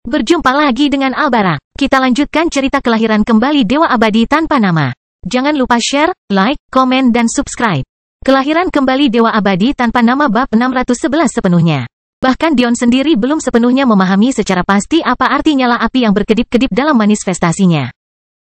Berjumpa lagi dengan Albara. Kita lanjutkan cerita kelahiran kembali Dewa Abadi tanpa nama. Jangan lupa share, like, komen dan subscribe. Kelahiran kembali Dewa Abadi tanpa nama bab 611 sepenuhnya. Bahkan Dion sendiri belum sepenuhnya memahami secara pasti apa arti nyala api yang berkedip-kedip dalam manifestasinya.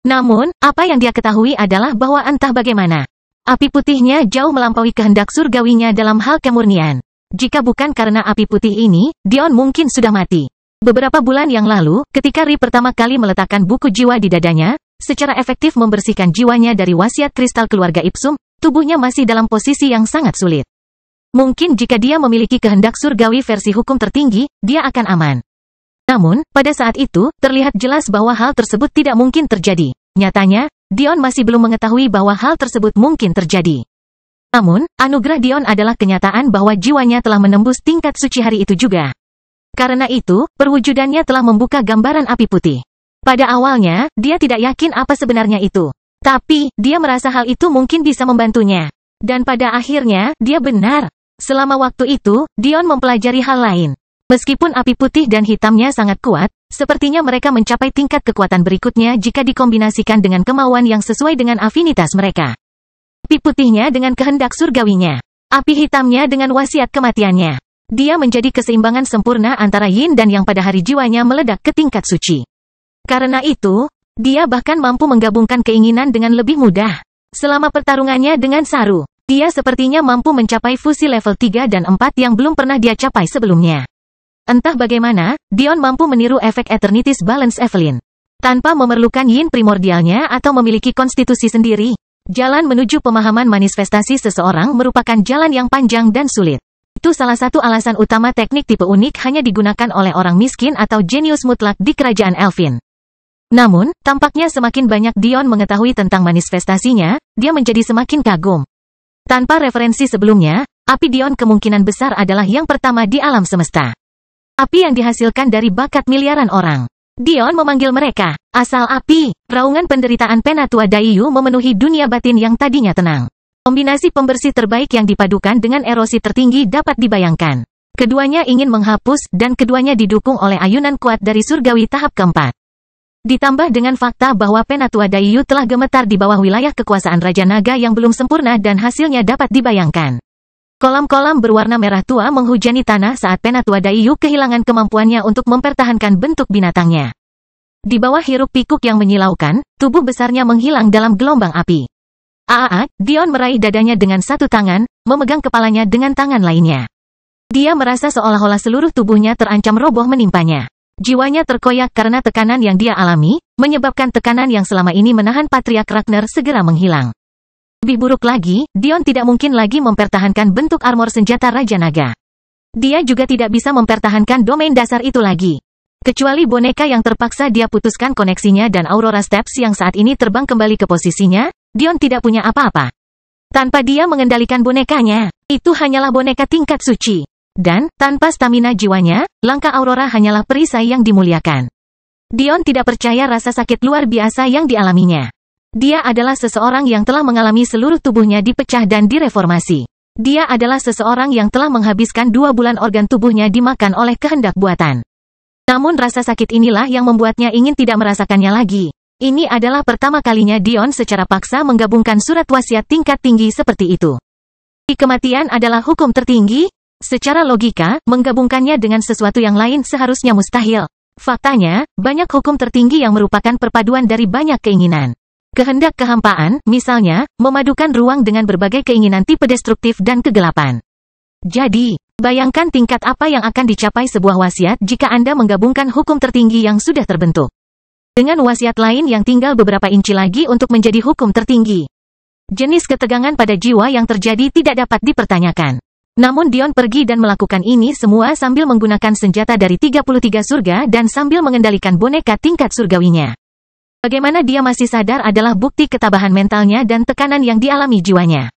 Namun, apa yang dia ketahui adalah bahwa entah bagaimana, api putihnya jauh melampaui kehendak surgawinya dalam hal kemurnian. Jika bukan karena api putih ini, Dion mungkin sudah mati. Beberapa bulan yang lalu, ketika Ri pertama kali meletakkan buku jiwa di dadanya, secara efektif membersihkan jiwanya dari wasiat kristal keluarga Ipsum, tubuhnya masih dalam posisi yang sangat sulit. Mungkin jika dia memiliki kehendak surgawi versi hukum tertinggi, dia akan aman. Namun, pada saat itu, terlihat jelas bahwa hal tersebut tidak mungkin terjadi. Nyatanya, Dion masih belum mengetahui bahwa hal tersebut mungkin terjadi. Namun, anugerah Dion adalah kenyataan bahwa jiwanya telah menembus tingkat suci hari itu juga. Karena itu, perwujudannya telah membuka gambaran api putih. Pada awalnya, dia tidak yakin apa sebenarnya itu. Tapi, dia merasa hal itu mungkin bisa membantunya. Dan pada akhirnya, dia benar. Selama waktu itu, Dion mempelajari hal lain. Meskipun api putih dan hitamnya sangat kuat, sepertinya mereka mencapai tingkat kekuatan berikutnya jika dikombinasikan dengan kemauan yang sesuai dengan afinitas mereka. Api putihnya dengan kehendak surgawinya. Api hitamnya dengan wasiat kematiannya. Dia menjadi keseimbangan sempurna antara yin dan yang pada hari jiwanya meledak ke tingkat suci. Karena itu, dia bahkan mampu menggabungkan keinginan dengan lebih mudah. Selama pertarungannya dengan Saru, dia sepertinya mampu mencapai fusi level 3 dan 4 yang belum pernah dia capai sebelumnya. Entah bagaimana, Dion mampu meniru efek Eternity's Balance Evelyn. Tanpa memerlukan yin primordialnya atau memiliki konstitusi sendiri, jalan menuju pemahaman manifestasi seseorang merupakan jalan yang panjang dan sulit. Itu salah satu alasan utama teknik tipe unik hanya digunakan oleh orang miskin atau jenius mutlak di kerajaan Elfin. Namun, tampaknya semakin banyak Dion mengetahui tentang manifestasinya, dia menjadi semakin kagum. Tanpa referensi sebelumnya, api Dion kemungkinan besar adalah yang pertama di alam semesta. Api yang dihasilkan dari bakat miliaran orang. Dion memanggil mereka, asal api. Raungan penderitaan Penatua Daiyu memenuhi dunia batin yang tadinya tenang. Kombinasi pembersih terbaik yang dipadukan dengan erosi tertinggi dapat dibayangkan. Keduanya ingin menghapus dan keduanya didukung oleh ayunan kuat dari surgawi tahap keempat. Ditambah dengan fakta bahwa Penatua Daiyu telah gemetar di bawah wilayah kekuasaan Raja Naga yang belum sempurna dan hasilnya dapat dibayangkan. Kolam-kolam berwarna merah tua menghujani tanah saat Penatua Daiyu kehilangan kemampuannya untuk mempertahankan bentuk binatangnya. Di bawah hiruk pikuk yang menyilaukan, tubuh besarnya menghilang dalam gelombang api. Dion meraih dadanya dengan satu tangan, memegang kepalanya dengan tangan lainnya. Dia merasa seolah-olah seluruh tubuhnya terancam roboh menimpanya. Jiwanya terkoyak karena tekanan yang dia alami, menyebabkan tekanan yang selama ini menahan Patriark Ragnar segera menghilang. Lebih buruk lagi, Dion tidak mungkin lagi mempertahankan bentuk armor senjata Raja Naga. Dia juga tidak bisa mempertahankan domain dasar itu lagi. Kecuali boneka yang terpaksa dia putuskan koneksinya dan Aurora Steps yang saat ini terbang kembali ke posisinya, Dion tidak punya apa-apa. Tanpa dia mengendalikan bonekanya, itu hanyalah boneka tingkat suci. Dan, tanpa stamina jiwanya, langkah Aurora hanyalah perisai yang dimuliakan. Dion tidak percaya rasa sakit luar biasa yang dialaminya. Dia adalah seseorang yang telah mengalami seluruh tubuhnya dipecah dan direformasi. Dia adalah seseorang yang telah menghabiskan 2 bulan organ tubuhnya dimakan oleh kehendak buatan. Namun rasa sakit inilah yang membuatnya ingin tidak merasakannya lagi. Ini adalah pertama kalinya Dion secara paksa menggabungkan surat wasiat tingkat tinggi seperti itu. Kematian adalah hukum tertinggi. Secara logika, menggabungkannya dengan sesuatu yang lain seharusnya mustahil. Faktanya, banyak hukum tertinggi yang merupakan perpaduan dari banyak keinginan. Kehendak kehampaan, misalnya, memadukan ruang dengan berbagai keinginan tipe destruktif dan kegelapan. Jadi, bayangkan tingkat apa yang akan dicapai sebuah wasiat jika Anda menggabungkan hukum tertinggi yang sudah terbentuk dengan wasiat lain yang tinggal beberapa inci lagi untuk menjadi hukum tertinggi. Jenis ketegangan pada jiwa yang terjadi tidak dapat dipertanyakan. Namun Dion pergi dan melakukan ini semua sambil menggunakan senjata dari 33 surga dan sambil mengendalikan boneka tingkat surgawinya. Bagaimana dia masih sadar adalah bukti ketabahan mentalnya dan tekanan yang dialami jiwanya.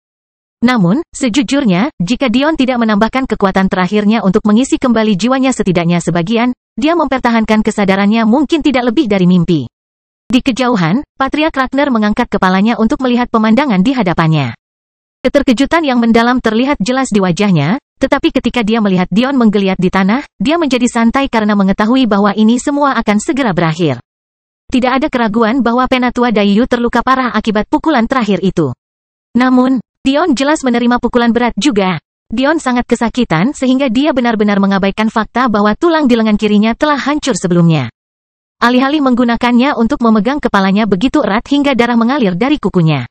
Namun, sejujurnya, jika Dion tidak menambahkan kekuatan terakhirnya untuk mengisi kembali jiwanya setidaknya sebagian, dia mempertahankan kesadarannya mungkin tidak lebih dari mimpi. Di kejauhan, Patriark Ragnar mengangkat kepalanya untuk melihat pemandangan di hadapannya. Keterkejutan yang mendalam terlihat jelas di wajahnya, Tetapi ketika dia melihat Dion menggeliat di tanah, dia menjadi santai karena mengetahui bahwa ini semua akan segera berakhir. Tidak ada keraguan bahwa Penatua Daiyu terluka parah akibat pukulan terakhir itu. Namun, Dion jelas menerima pukulan berat juga. Dion sangat kesakitan sehingga dia benar-benar mengabaikan fakta bahwa tulang di lengan kirinya telah hancur sebelumnya. Alih-alih menggunakannya untuk memegang kepalanya begitu erat hingga darah mengalir dari kukunya.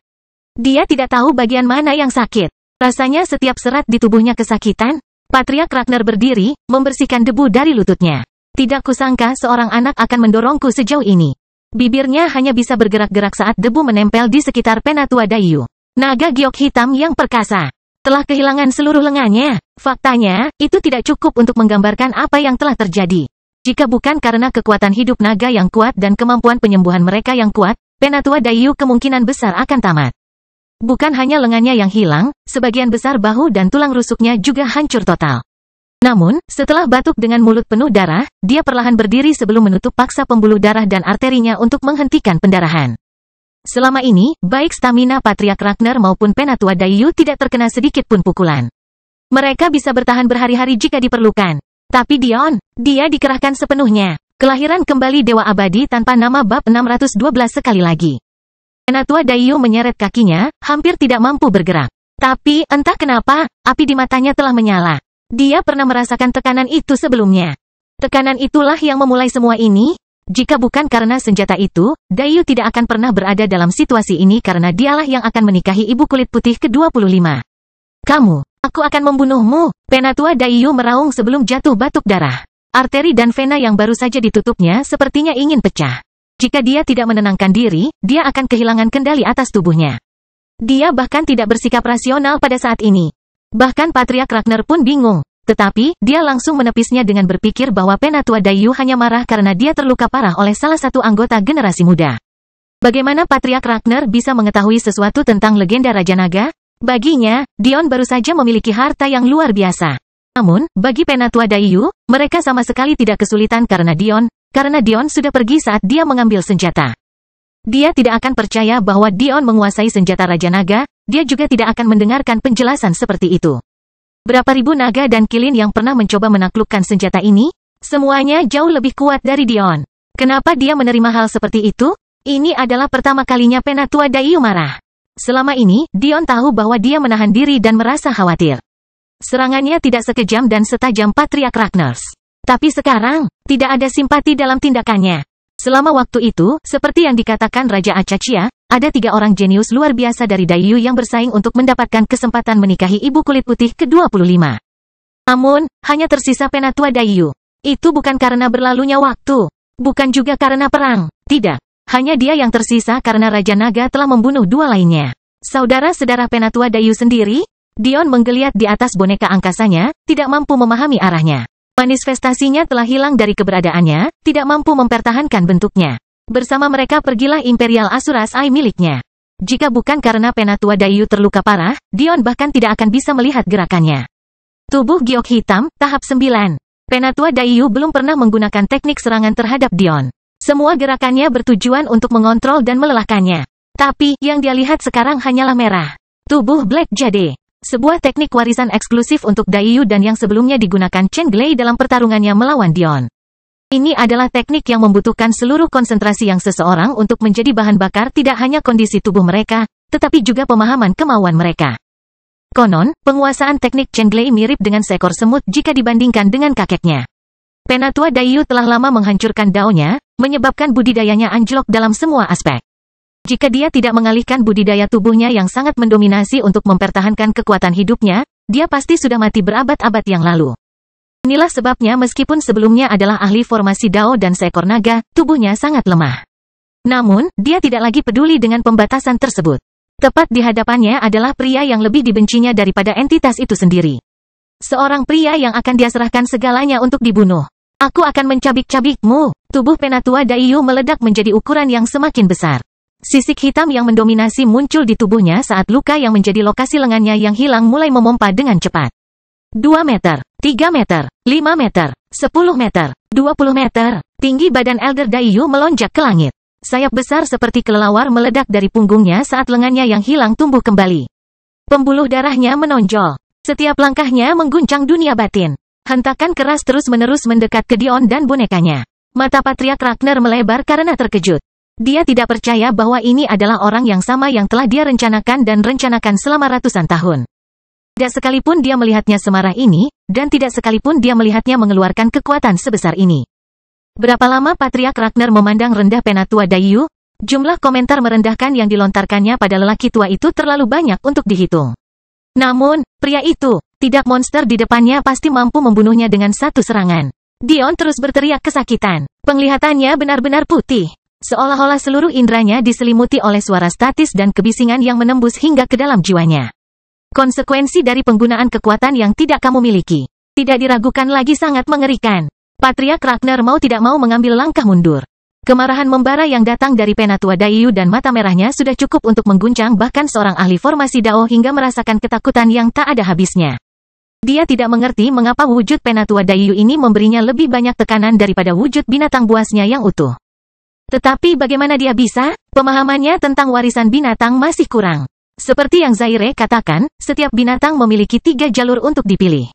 Dia tidak tahu bagian mana yang sakit. Rasanya setiap serat di tubuhnya kesakitan. Patriark Ragnar berdiri, membersihkan debu dari lututnya. Tidak kusangka seorang anak akan mendorongku sejauh ini. Bibirnya hanya bisa bergerak-gerak saat debu menempel di sekitar Penatua Daiyu. Naga giok hitam yang perkasa telah kehilangan seluruh lengannya. Faktanya, itu tidak cukup untuk menggambarkan apa yang telah terjadi. Jika bukan karena kekuatan hidup naga yang kuat dan kemampuan penyembuhan mereka yang kuat, Penatua Daiyu kemungkinan besar akan tamat. Bukan hanya lengannya yang hilang, sebagian besar bahu dan tulang rusuknya juga hancur total. Namun, setelah batuk dengan mulut penuh darah, dia perlahan berdiri sebelum menutup paksa pembuluh darah dan arterinya untuk menghentikan pendarahan. Selama ini, baik stamina Patriark Ragnar maupun Penatua Daiyu tidak terkena sedikit pun pukulan. Mereka bisa bertahan berhari-hari jika diperlukan. Tapi Dion, dia dikerahkan sepenuhnya. Kelahiran kembali Dewa Abadi tanpa nama bab 612 sekali lagi. Penatua Daiyu menyeret kakinya, hampir tidak mampu bergerak. Tapi, entah kenapa, api di matanya telah menyala. Dia pernah merasakan tekanan itu sebelumnya. Tekanan itulah yang memulai semua ini. Jika bukan karena senjata itu, Daiyu tidak akan pernah berada dalam situasi ini karena dialah yang akan menikahi ibu kulit putih ke-25. Aku akan membunuhmu. Penatua Daiyu meraung sebelum jatuh batuk darah. Arteri dan vena yang baru saja ditutupnya sepertinya ingin pecah. Jika dia tidak menenangkan diri, dia akan kehilangan kendali atas tubuhnya. Dia bahkan tidak bersikap rasional pada saat ini. Bahkan Patriark Ragnar pun bingung. Tetapi, dia langsung menepisnya dengan berpikir bahwa Penatua Daiyu hanya marah karena dia terluka parah oleh salah satu anggota generasi muda. Bagaimana Patriark Ragnar bisa mengetahui sesuatu tentang legenda Raja Naga? Baginya, Dion baru saja memiliki harta yang luar biasa. Namun, bagi Penatua Daiyu, mereka sama sekali tidak kesulitan karena Dion sudah pergi saat dia mengambil senjata. Dia tidak akan percaya bahwa Dion menguasai senjata Raja Naga, dia juga tidak akan mendengarkan penjelasan seperti itu. Berapa ribu naga dan kilin yang pernah mencoba menaklukkan senjata ini? Semuanya jauh lebih kuat dari Dion. Kenapa dia menerima hal seperti itu? Ini adalah pertama kalinya Penatua Daiyu marah. Selama ini, Dion tahu bahwa dia menahan diri dan merasa khawatir. Serangannya tidak sekejam dan setajam Patriark Ragnar. Tapi sekarang, tidak ada simpati dalam tindakannya. Selama waktu itu, seperti yang dikatakan Raja Acachia, ada 3 orang jenius luar biasa dari Daiyu yang bersaing untuk mendapatkan kesempatan menikahi ibu kulit putih ke-25. Namun, hanya tersisa Penatua Daiyu. Itu bukan karena berlalunya waktu. Bukan juga karena perang. Tidak. Hanya dia yang tersisa karena Raja Naga telah membunuh 2 lainnya. Saudara-saudara Penatua Daiyu sendiri? Dion menggeliat di atas boneka angkasanya, tidak mampu memahami arahnya. Manifestasinya telah hilang dari keberadaannya, tidak mampu mempertahankan bentuknya. Bersama mereka pergilah Imperial Asuras Eye miliknya. Jika bukan karena Penatua Daiyu terluka parah, Dion bahkan tidak akan bisa melihat gerakannya. Tubuh giok hitam, tahap 9. Penatua Daiyu belum pernah menggunakan teknik serangan terhadap Dion. Semua gerakannya bertujuan untuk mengontrol dan melelahkannya. Tapi, yang dia lihat sekarang hanyalah merah. Tubuh Black Jade. Sebuah teknik warisan eksklusif untuk Daiyu dan yang sebelumnya digunakan Chen Glei dalam pertarungannya melawan Dion. Ini adalah teknik yang membutuhkan seluruh konsentrasi yang seseorang untuk menjadi bahan bakar tidak hanya kondisi tubuh mereka, tetapi juga pemahaman kemauan mereka. Konon, penguasaan teknik Chen Glei mirip dengan seekor semut jika dibandingkan dengan kakeknya. Penatua Daiyu telah lama menghancurkan daonya, menyebabkan budidayanya anjlok dalam semua aspek. Jika dia tidak mengalihkan budidaya tubuhnya yang sangat mendominasi untuk mempertahankan kekuatan hidupnya, dia pasti sudah mati berabad-abad yang lalu. Inilah sebabnya meskipun sebelumnya adalah ahli formasi dao dan seekor naga, tubuhnya sangat lemah. Namun, dia tidak lagi peduli dengan pembatasan tersebut. Tepat di hadapannya adalah pria yang lebih dibencinya daripada entitas itu sendiri. Seorang pria yang akan dia serahkan segalanya untuk dibunuh. Aku akan mencabik-cabikmu. Tubuh Penatua Daiyu meledak menjadi ukuran yang semakin besar. Sisik hitam yang mendominasi muncul di tubuhnya saat luka yang menjadi lokasi lengannya yang hilang mulai memompa dengan cepat. 2 meter, 3 meter, 5 meter, 10 meter, 20 meter. Tinggi badan Elder Daiyu melonjak ke langit. Sayap besar seperti kelelawar meledak dari punggungnya saat lengannya yang hilang tumbuh kembali. Pembuluh darahnya menonjol. Setiap langkahnya mengguncang dunia batin. Hentakan keras terus-menerus mendekat ke Dion dan bonekanya. Mata Patriark Ragnar melebar karena terkejut. Dia tidak percaya bahwa ini adalah orang yang sama yang telah dia rencanakan dan rencanakan selama ratusan tahun. Tidak sekalipun dia melihatnya semarah ini, dan tidak sekalipun dia melihatnya mengeluarkan kekuatan sebesar ini. Berapa lama Patriark Ragnar memandang rendah Penatua Daiyu? Jumlah komentar merendahkan yang dilontarkannya pada lelaki tua itu terlalu banyak untuk dihitung. Namun, pria itu, tidak monster di depannya pasti mampu membunuhnya dengan satu serangan. Dion terus berteriak kesakitan. Penglihatannya benar-benar putih. Seolah-olah seluruh indranya diselimuti oleh suara statis dan kebisingan yang menembus hingga ke dalam jiwanya. Konsekuensi dari penggunaan kekuatan yang tidak kamu miliki. Tidak diragukan lagi sangat mengerikan. Patriark Ragnar mau tidak mau mengambil langkah mundur. Kemarahan membara yang datang dari Penatua Daiyu dan mata merahnya sudah cukup untuk mengguncang bahkan seorang ahli formasi Dao hingga merasakan ketakutan yang tak ada habisnya. Dia tidak mengerti mengapa wujud Penatua Daiyu ini memberinya lebih banyak tekanan daripada wujud binatang buasnya yang utuh. Tetapi bagaimana dia bisa? Pemahamannya tentang warisan binatang masih kurang. Seperti yang Zaire katakan, setiap binatang memiliki 3 jalur untuk dipilih.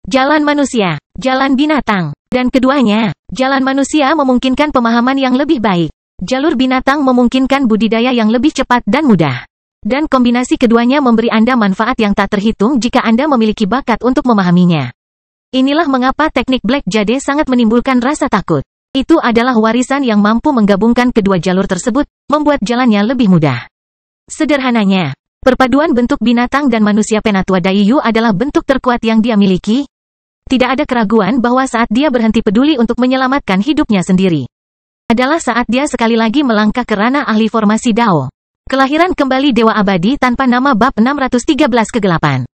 Jalan manusia, jalan binatang, dan keduanya, jalan manusia memungkinkan pemahaman yang lebih baik. Jalur binatang memungkinkan budidaya yang lebih cepat dan mudah. Dan kombinasi keduanya memberi Anda manfaat yang tak terhitung jika Anda memiliki bakat untuk memahaminya. Inilah mengapa teknik Black Jade sangat menimbulkan rasa takut. Itu adalah warisan yang mampu menggabungkan kedua jalur tersebut, membuat jalannya lebih mudah. Sederhananya, perpaduan bentuk binatang dan manusia Penatua Daiyu adalah bentuk terkuat yang dia miliki. Tidak ada keraguan bahwa saat dia berhenti peduli untuk menyelamatkan hidupnya sendiri, adalah saat dia sekali lagi melangkah ke ranah ahli formasi Dao. Kelahiran kembali Dewa Abadi tanpa nama bab 613 kegelapan.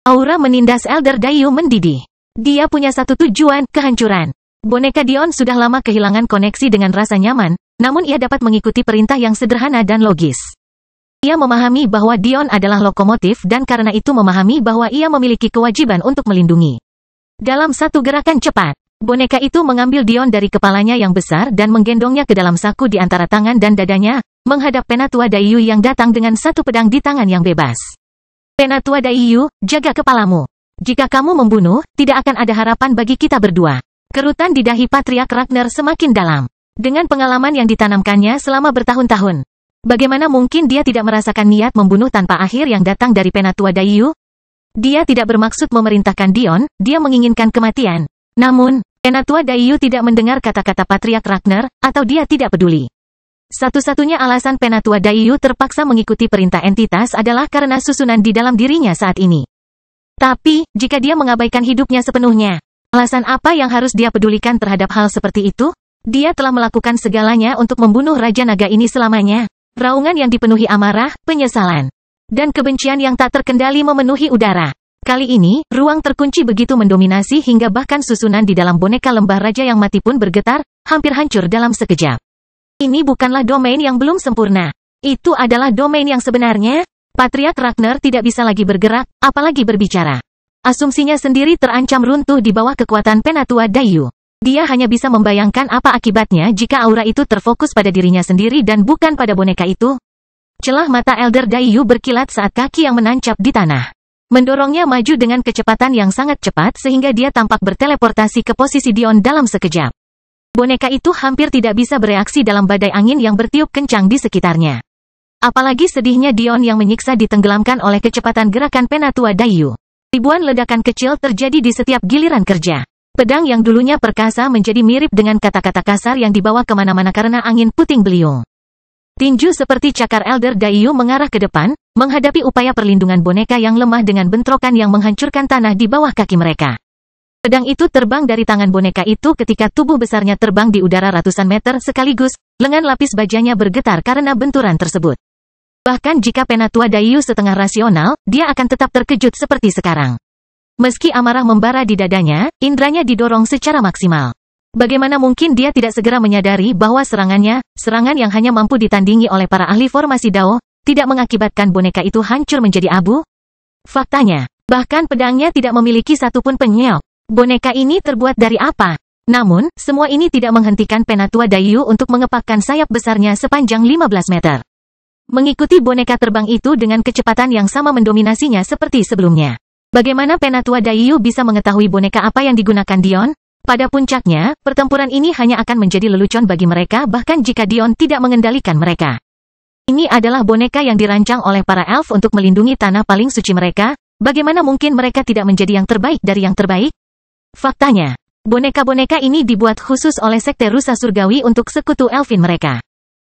Aura menindas Elder Daiyu mendidih. Dia punya satu tujuan, kehancuran. Boneka Dion sudah lama kehilangan koneksi dengan rasa nyaman, namun ia dapat mengikuti perintah yang sederhana dan logis. Ia memahami bahwa Dion adalah lokomotif dan karena itu memahami bahwa ia memiliki kewajiban untuk melindungi. Dalam satu gerakan cepat, boneka itu mengambil Dion dari kepalanya yang besar dan menggendongnya ke dalam saku di antara tangan dan dadanya, menghadap Penatua Daiyu yang datang dengan satu pedang di tangan yang bebas. Penatua Daiyu, jaga kepalamu. Jika kamu membunuh, tidak akan ada harapan bagi kita berdua. Kerutan di dahi Patriark Ragnar semakin dalam. Dengan pengalaman yang ditanamkannya selama bertahun-tahun, bagaimana mungkin dia tidak merasakan niat membunuh tanpa akhir yang datang dari Penatua Daiyu? Dia tidak bermaksud memerintahkan Dion, dia menginginkan kematian. Namun, Penatua Daiyu tidak mendengar kata-kata Patriark Ragnar, atau dia tidak peduli. Satu-satunya alasan Penatua Daiyu terpaksa mengikuti perintah entitas adalah karena susunan di dalam dirinya saat ini. Tapi, jika dia mengabaikan hidupnya sepenuhnya, alasan apa yang harus dia pedulikan terhadap hal seperti itu? Dia telah melakukan segalanya untuk membunuh Raja Naga ini selamanya. Raungan yang dipenuhi amarah, penyesalan, dan kebencian yang tak terkendali memenuhi udara. Kali ini, ruang terkunci begitu mendominasi hingga bahkan susunan di dalam boneka lembah raja yang mati pun bergetar, hampir hancur dalam sekejap. Ini bukanlah domain yang belum sempurna. Itu adalah domain yang sebenarnya. Patriark Ragnar tidak bisa lagi bergerak, apalagi berbicara. Asumsinya sendiri terancam runtuh di bawah kekuatan Penatua Daiyu. Dia hanya bisa membayangkan apa akibatnya jika aura itu terfokus pada dirinya sendiri dan bukan pada boneka itu. Celah mata Elder Daiyu berkilat saat kaki yang menancap di tanah mendorongnya maju dengan kecepatan yang sangat cepat sehingga dia tampak berteleportasi ke posisi Dion dalam sekejap. Boneka itu hampir tidak bisa bereaksi dalam badai angin yang bertiup kencang di sekitarnya. Apalagi sedihnya Dion yang menyiksa ditenggelamkan oleh kecepatan gerakan Penatua Daiyu. Ribuan ledakan kecil terjadi di setiap giliran kerja. Pedang yang dulunya perkasa menjadi mirip dengan kata-kata kasar yang dibawa kemana-mana karena angin puting beliung. Tinju seperti cakar Elder Daiyu mengarah ke depan, menghadapi upaya perlindungan boneka yang lemah dengan bentrokan yang menghancurkan tanah di bawah kaki mereka. Pedang itu terbang dari tangan boneka itu ketika tubuh besarnya terbang di udara ratusan meter sekaligus, lengan lapis bajanya bergetar karena benturan tersebut. Bahkan jika Penatua Daiyu setengah rasional, dia akan tetap terkejut seperti sekarang. Meski amarah membara di dadanya, indranya didorong secara maksimal. Bagaimana mungkin dia tidak segera menyadari bahwa serangan yang hanya mampu ditandingi oleh para ahli formasi Dao, tidak mengakibatkan boneka itu hancur menjadi abu? Faktanya, bahkan pedangnya tidak memiliki satupun penyok. Boneka ini terbuat dari apa? Namun, semua ini tidak menghentikan Penatua Daiyu untuk mengepakkan sayap besarnya sepanjang 15 meter. Mengikuti boneka terbang itu dengan kecepatan yang sama mendominasinya seperti sebelumnya. Bagaimana Penatua Daiyu bisa mengetahui boneka apa yang digunakan Dion? Pada puncaknya, pertempuran ini hanya akan menjadi lelucon bagi mereka bahkan jika Dion tidak mengendalikan mereka. Ini adalah boneka yang dirancang oleh para elf untuk melindungi tanah paling suci mereka. Bagaimana mungkin mereka tidak menjadi yang terbaik dari yang terbaik? Faktanya, boneka-boneka ini dibuat khusus oleh sekte rusa surgawi untuk sekutu elfin mereka.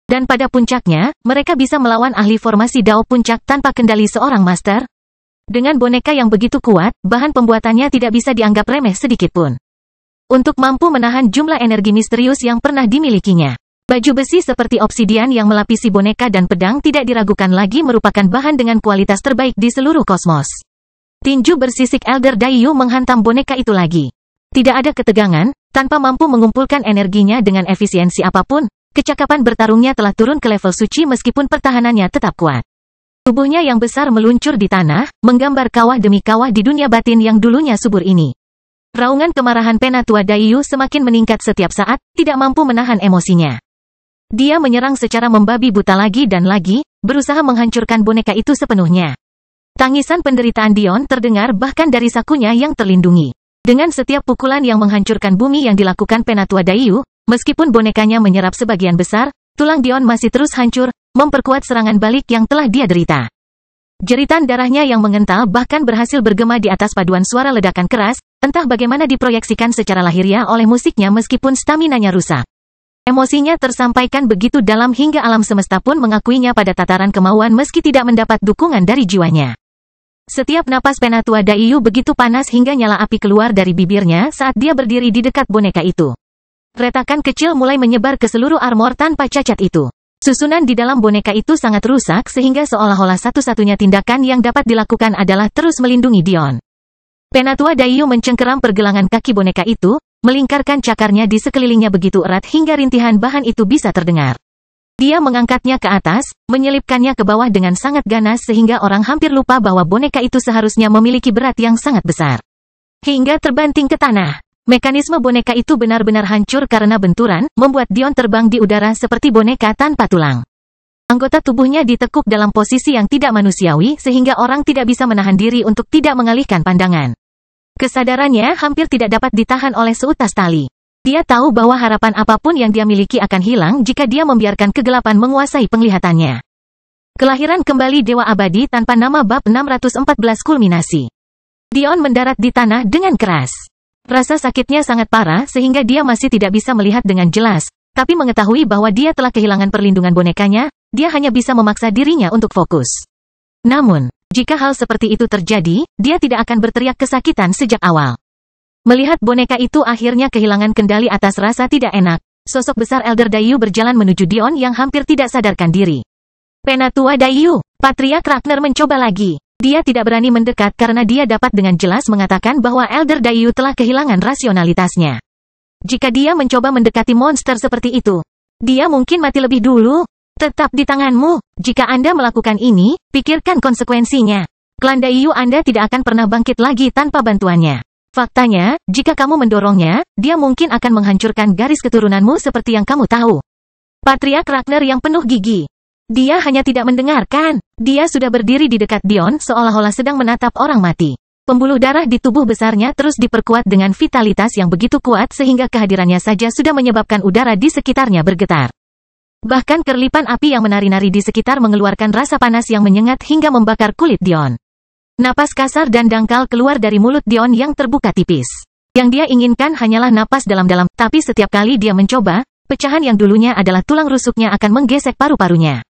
Dan pada puncaknya, mereka bisa melawan ahli formasi Dao Puncak tanpa kendali seorang master. Dengan boneka yang begitu kuat, bahan pembuatannya tidak bisa dianggap remeh sedikitpun. Untuk mampu menahan jumlah energi misterius yang pernah dimilikinya. Baju besi seperti obsidian yang melapisi boneka dan pedang tidak diragukan lagi merupakan bahan dengan kualitas terbaik di seluruh kosmos. Tinju bersisik Elder Daiyu menghantam boneka itu lagi. Tidak ada ketegangan, tanpa mampu mengumpulkan energinya dengan efisiensi apapun, kecakapan bertarungnya telah turun ke level suci meskipun pertahanannya tetap kuat. Tubuhnya yang besar meluncur di tanah, menggambar kawah demi kawah di dunia batin yang dulunya subur ini. Raungan kemarahan Penatua Daiyu semakin meningkat setiap saat, tidak mampu menahan emosinya. Dia menyerang secara membabi buta lagi dan lagi, berusaha menghancurkan boneka itu sepenuhnya. Tangisan penderitaan Dion terdengar bahkan dari sakunya yang terlindungi. Dengan setiap pukulan yang menghancurkan bumi yang dilakukan Penatua Daiyu, meskipun bonekanya menyerap sebagian besar, tulang Dion masih terus hancur, memperkuat serangan balik yang telah dia derita. Jeritan darahnya yang mengental bahkan berhasil bergema di atas paduan suara ledakan keras, entah bagaimana diproyeksikan secara lahiriah oleh musiknya meskipun staminanya rusak. Emosinya tersampaikan begitu dalam hingga alam semesta pun mengakuinya pada tataran kemauan meski tidak mendapat dukungan dari jiwanya. Setiap napas Penatua Daiyu begitu panas hingga nyala api keluar dari bibirnya saat dia berdiri di dekat boneka itu. Retakan kecil mulai menyebar ke seluruh armor tanpa cacat itu. Susunan di dalam boneka itu sangat rusak sehingga seolah-olah satu-satunya tindakan yang dapat dilakukan adalah terus melindungi Dion. Penatua Daiyu mencengkeram pergelangan kaki boneka itu, melingkarkan cakarnya di sekelilingnya begitu erat hingga rintihan bahan itu bisa terdengar. Dia mengangkatnya ke atas, menyelipkannya ke bawah dengan sangat ganas sehingga orang hampir lupa bahwa boneka itu seharusnya memiliki berat yang sangat besar. Hingga terbanting ke tanah. Mekanisme boneka itu benar-benar hancur karena benturan, membuat Dion terbang di udara seperti boneka tanpa tulang. Anggota tubuhnya ditekuk dalam posisi yang tidak manusiawi sehingga orang tidak bisa menahan diri untuk tidak mengalihkan pandangan. Kesadarannya hampir tidak dapat ditahan oleh seutas tali. Dia tahu bahwa harapan apapun yang dia miliki akan hilang jika dia membiarkan kegelapan menguasai penglihatannya. Kelahiran kembali Dewa Abadi tanpa nama bab 614 kulminasi. Dion mendarat di tanah dengan keras. Rasa sakitnya sangat parah sehingga dia masih tidak bisa melihat dengan jelas, tapi mengetahui bahwa dia telah kehilangan perlindungan bonekanya, dia hanya bisa memaksa dirinya untuk fokus. Namun, jika hal seperti itu terjadi, dia tidak akan berteriak kesakitan sejak awal. Melihat boneka itu akhirnya kehilangan kendali atas rasa tidak enak, sosok besar Elder Daiyu berjalan menuju Dion yang hampir tidak sadarkan diri. Penatua Daiyu, Patriark Ragnar mencoba lagi. Dia tidak berani mendekat karena dia dapat dengan jelas mengatakan bahwa Elder Daiyu telah kehilangan rasionalitasnya. Jika dia mencoba mendekati monster seperti itu, dia mungkin mati lebih dulu. Tetap di tanganmu. Jika Anda melakukan ini, pikirkan konsekuensinya. Klan Daiyu Anda tidak akan pernah bangkit lagi tanpa bantuannya. Faktanya, jika kamu mendorongnya, dia mungkin akan menghancurkan garis keturunanmu seperti yang kamu tahu. Patriark Ragnar yang penuh gigi. Dia hanya tidak mendengarkan. Dia sudah berdiri di dekat Dion seolah-olah sedang menatap orang mati. Pembuluh darah di tubuh besarnya terus diperkuat dengan vitalitas yang begitu kuat sehingga kehadirannya saja sudah menyebabkan udara di sekitarnya bergetar. Bahkan kerlipan api yang menari-nari di sekitar mengeluarkan rasa panas yang menyengat hingga membakar kulit Dion. Napas kasar dan dangkal keluar dari mulut Dion yang terbuka tipis. Yang dia inginkan hanyalah napas dalam-dalam, tapi setiap kali dia mencoba, pecahan yang dulunya adalah tulang rusuknya akan menggesek paru-parunya.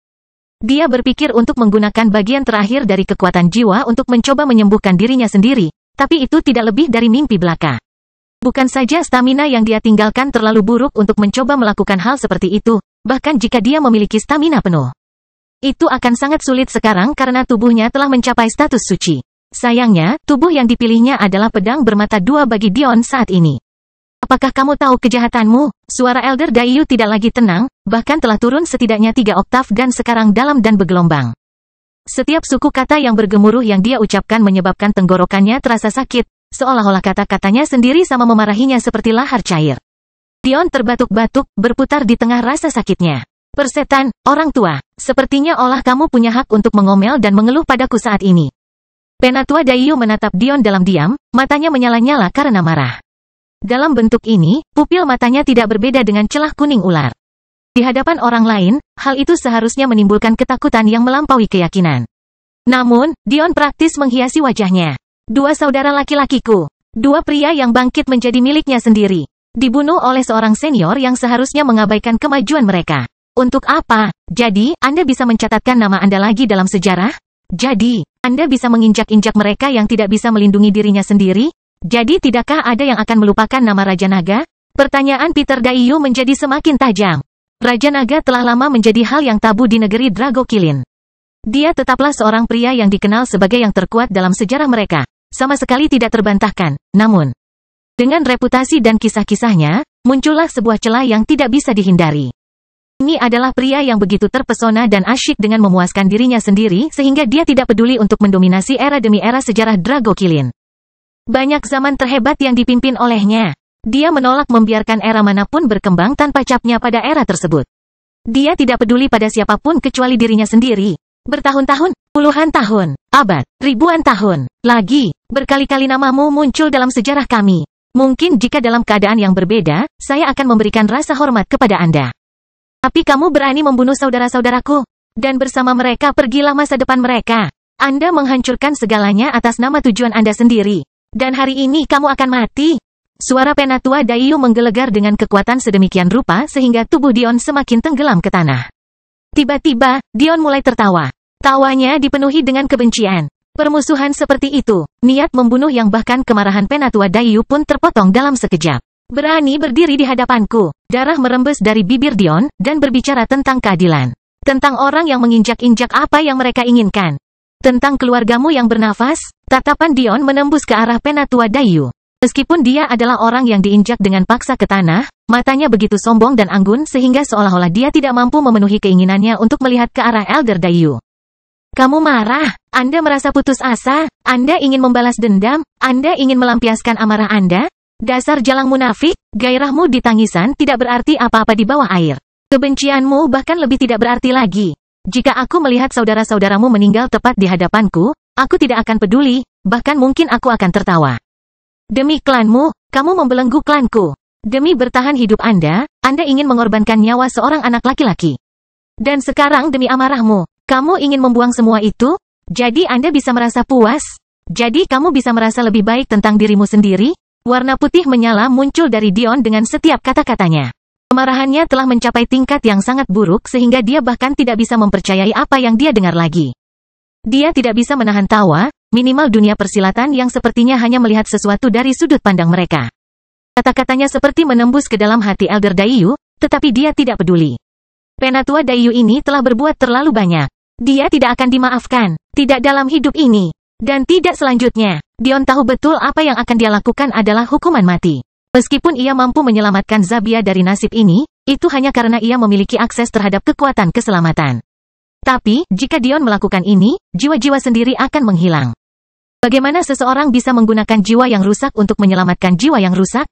Dia berpikir untuk menggunakan bagian terakhir dari kekuatan jiwa untuk mencoba menyembuhkan dirinya sendiri, tapi itu tidak lebih dari mimpi belaka. Bukan saja stamina yang dia tinggalkan terlalu buruk untuk mencoba melakukan hal seperti itu, bahkan jika dia memiliki stamina penuh. Itu akan sangat sulit sekarang karena tubuhnya telah mencapai status suci. Sayangnya, tubuh yang dipilihnya adalah pedang bermata dua bagi Dion saat ini. Apakah kamu tahu kejahatanmu? Suara Elder Daiyu tidak lagi tenang, bahkan telah turun setidaknya 3 oktav dan sekarang dalam dan bergelombang. Setiap suku kata yang bergemuruh yang dia ucapkan menyebabkan tenggorokannya terasa sakit, seolah-olah kata-katanya sendiri sama memarahinya seperti lahar cair. Dion terbatuk-batuk, berputar di tengah rasa sakitnya. Persetan, orang tua, sepertinya olah kamu punya hak untuk mengomel dan mengeluh padaku saat ini. Penatua Daiyu menatap Dion dalam diam, matanya menyala-nyala karena marah. Dalam bentuk ini, pupil matanya tidak berbeda dengan celah kuning ular. Di hadapan orang lain, hal itu seharusnya menimbulkan ketakutan yang melampaui keyakinan. Namun, Dion praktis menghiasi wajahnya. Dua saudara laki-lakiku, dua pria yang bangkit menjadi miliknya sendiri, dibunuh oleh seorang senior yang seharusnya mengabaikan kemajuan mereka. Untuk apa? Jadi, Anda bisa mencatatkan nama Anda lagi dalam sejarah? Jadi, Anda bisa menginjak-injak mereka yang tidak bisa melindungi dirinya sendiri? Jadi tidakkah ada yang akan melupakan nama Raja Naga? Pertanyaan Peter Daiyu menjadi semakin tajam. Raja Naga telah lama menjadi hal yang tabu di negeri Drago Kilin. Dia tetaplah seorang pria yang dikenal sebagai yang terkuat dalam sejarah mereka. Sama sekali tidak terbantahkan. Namun, dengan reputasi dan kisah-kisahnya, muncullah sebuah celah yang tidak bisa dihindari. Ini adalah pria yang begitu terpesona dan asyik dengan memuaskan dirinya sendiri sehingga dia tidak peduli untuk mendominasi era demi era sejarah Drago Kilin. Banyak zaman terhebat yang dipimpin olehnya. Dia menolak membiarkan era manapun berkembang tanpa capnya pada era tersebut. Dia tidak peduli pada siapapun kecuali dirinya sendiri. Bertahun-tahun, puluhan tahun, abad, ribuan tahun, lagi, berkali-kali namamu muncul dalam sejarah kami. Mungkin jika dalam keadaan yang berbeda, saya akan memberikan rasa hormat kepada Anda. Tapi kamu berani membunuh saudara-saudaraku, dan bersama mereka pergilah masa depan mereka. Anda menghancurkan segalanya atas nama tujuan Anda sendiri. Dan hari ini kamu akan mati. Suara Penatua Daiyu menggelegar dengan kekuatan sedemikian rupa sehingga tubuh Dion semakin tenggelam ke tanah. Tiba-tiba, Dion mulai tertawa. Tawanya dipenuhi dengan kebencian. Permusuhan seperti itu, niat membunuh yang bahkan kemarahan Penatua Daiyu pun terpotong dalam sekejap. Berani berdiri di hadapanku. Darah merembes dari bibir Dion, dan berbicara tentang keadilan. Tentang orang yang menginjak-injak apa yang mereka inginkan. Tentang keluargamu yang bernafas, tatapan Dion menembus ke arah Penatua Daiyu. Meskipun dia adalah orang yang diinjak dengan paksa ke tanah, matanya begitu sombong dan anggun sehingga seolah-olah dia tidak mampu memenuhi keinginannya untuk melihat ke arah Elder Daiyu. Kamu marah, Anda merasa putus asa, Anda ingin membalas dendam, Anda ingin melampiaskan amarah Anda? Dasar jalang munafik, gairahmu di tangisan tidak berarti apa-apa di bawah air. Kebencianmu bahkan lebih tidak berarti lagi. Jika aku melihat saudara-saudaramu meninggal tepat di hadapanku, aku tidak akan peduli, bahkan mungkin aku akan tertawa. Demi klanmu, kamu membelenggu klanku. Demi bertahan hidup Anda ingin mengorbankan nyawa seorang anak laki-laki. Dan sekarang demi amarahmu, kamu ingin membuang semua itu? Jadi Anda bisa merasa puas? Jadi kamu bisa merasa lebih baik tentang dirimu sendiri? Warna putih menyala muncul dari Dion dengan setiap kata-katanya. Kemarahannya telah mencapai tingkat yang sangat buruk sehingga dia bahkan tidak bisa mempercayai apa yang dia dengar lagi. Dia tidak bisa menahan tawa, minimal dunia persilatan yang sepertinya hanya melihat sesuatu dari sudut pandang mereka. Kata-katanya seperti menembus ke dalam hati Elder Daiyu, tetapi dia tidak peduli. Penatua Daiyu ini telah berbuat terlalu banyak. Dia tidak akan dimaafkan, tidak dalam hidup ini, dan tidak selanjutnya. Dion tahu betul apa yang akan dia lakukan adalah hukuman mati. Meskipun ia mampu menyelamatkan Zabia dari nasib ini, itu hanya karena ia memiliki akses terhadap kekuatan keselamatan. Tapi, jika Dion melakukan ini, jiwa-jiwa sendiri akan menghilang. Bagaimana seseorang bisa menggunakan jiwa yang rusak untuk menyelamatkan jiwa yang rusak?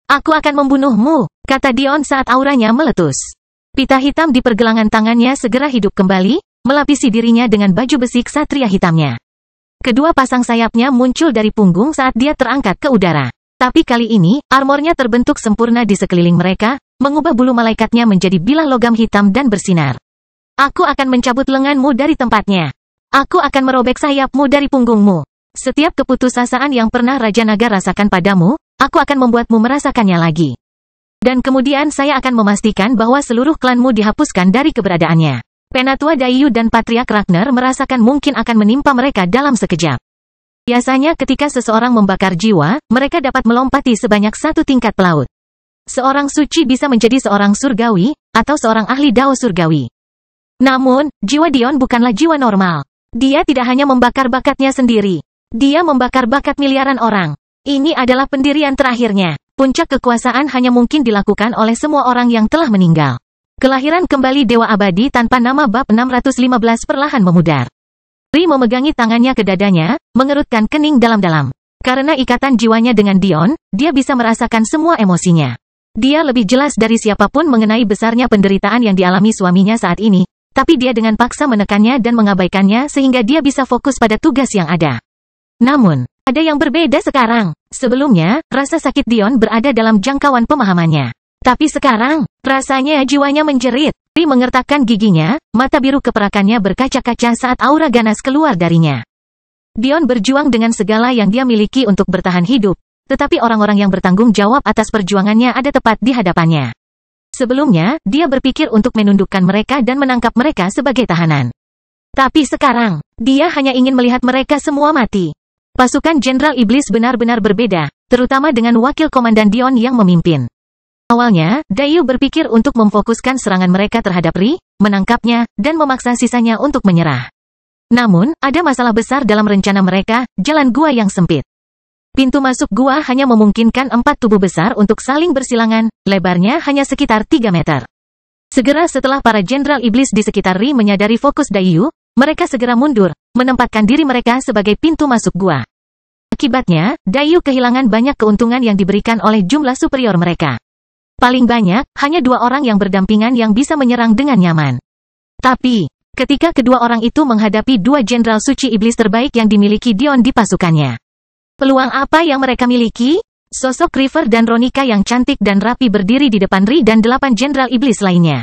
Aku akan membunuhmu, kata Dion saat auranya meletus. Pita hitam di pergelangan tangannya segera hidup kembali, melapisi dirinya dengan baju besi ksatria hitamnya. Kedua pasang sayapnya muncul dari punggung saat dia terangkat ke udara. Tapi kali ini, armornya terbentuk sempurna di sekeliling mereka, mengubah bulu malaikatnya menjadi bilah logam hitam dan bersinar. Aku akan mencabut lenganmu dari tempatnya. Aku akan merobek sayapmu dari punggungmu. Setiap keputusasaan yang pernah Raja Naga rasakan padamu, aku akan membuatmu merasakannya lagi. Dan kemudian saya akan memastikan bahwa seluruh klanmu dihapuskan dari keberadaannya. Penatua Daiyu dan Patriark Ragnar merasakan mungkin akan menimpa mereka dalam sekejap. Biasanya ketika seseorang membakar jiwa, mereka dapat melompati sebanyak satu tingkat pelaut. Seorang suci bisa menjadi seorang surgawi, atau seorang ahli dao surgawi. Namun, jiwa Dion bukanlah jiwa normal. Dia tidak hanya membakar bakatnya sendiri. Dia membakar bakat miliaran orang. Ini adalah pendirian terakhirnya. Puncak kekuasaan hanya mungkin dilakukan oleh semua orang yang telah meninggal. Kelahiran kembali Dewa Abadi tanpa nama bab 615 perlahan memudar. Ri memegangi tangannya ke dadanya, mengerutkan kening dalam-dalam. Karena ikatan jiwanya dengan Dion, dia bisa merasakan semua emosinya. Dia lebih jelas dari siapapun mengenai besarnya penderitaan yang dialami suaminya saat ini, tapi dia dengan paksa menekannya dan mengabaikannya sehingga dia bisa fokus pada tugas yang ada. Namun, ada yang berbeda sekarang. Sebelumnya, rasa sakit Dion berada dalam jangkauan pemahamannya. Tapi sekarang, rasanya jiwanya menjerit. Ri mengertakkan giginya, mata biru keperakannya berkaca-kaca saat aura ganas keluar darinya. Dion berjuang dengan segala yang dia miliki untuk bertahan hidup, tetapi orang-orang yang bertanggung jawab atas perjuangannya ada tepat di hadapannya. Sebelumnya, dia berpikir untuk menundukkan mereka dan menangkap mereka sebagai tahanan. Tapi sekarang, dia hanya ingin melihat mereka semua mati. Pasukan Jenderal Iblis benar-benar berbeda, terutama dengan Wakil Komandan Dion yang memimpin. Awalnya, Dayu berpikir untuk memfokuskan serangan mereka terhadap Ri, menangkapnya, dan memaksa sisanya untuk menyerah. Namun, ada masalah besar dalam rencana mereka, jalan gua yang sempit. Pintu masuk gua hanya memungkinkan 4 tubuh besar untuk saling bersilangan, lebarnya hanya sekitar 3 meter. Segera setelah para Jenderal Iblis di sekitar Ri menyadari fokus Dayu, mereka segera mundur, menempatkan diri mereka sebagai pintu masuk gua. Akibatnya, Dayu kehilangan banyak keuntungan yang diberikan oleh jumlah superior mereka. Paling banyak, hanya 2 orang yang berdampingan yang bisa menyerang dengan nyaman. Tapi, ketika kedua orang itu menghadapi 2 Jenderal Suci Iblis terbaik yang dimiliki Dion di pasukannya. Peluang apa yang mereka miliki? Sosok River dan Ronika yang cantik dan rapi berdiri di depan Ri dan 8 Jenderal Iblis lainnya.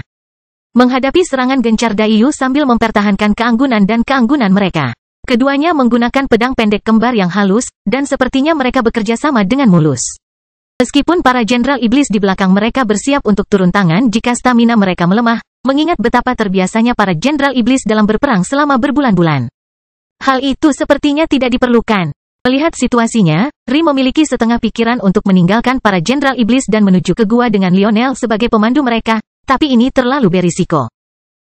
Menghadapi serangan gencar Dayu sambil mempertahankan keanggunan dan keanggunan mereka. Keduanya menggunakan pedang pendek kembar yang halus, dan sepertinya mereka bekerja sama dengan mulus. Meskipun para Jenderal Iblis di belakang mereka bersiap untuk turun tangan jika stamina mereka melemah, mengingat betapa terbiasanya para Jenderal Iblis dalam berperang selama berbulan-bulan. Hal itu sepertinya tidak diperlukan. Melihat situasinya, Ri memiliki setengah pikiran untuk meninggalkan para Jenderal Iblis dan menuju ke gua dengan Lionel sebagai pemandu mereka, tapi ini terlalu berisiko.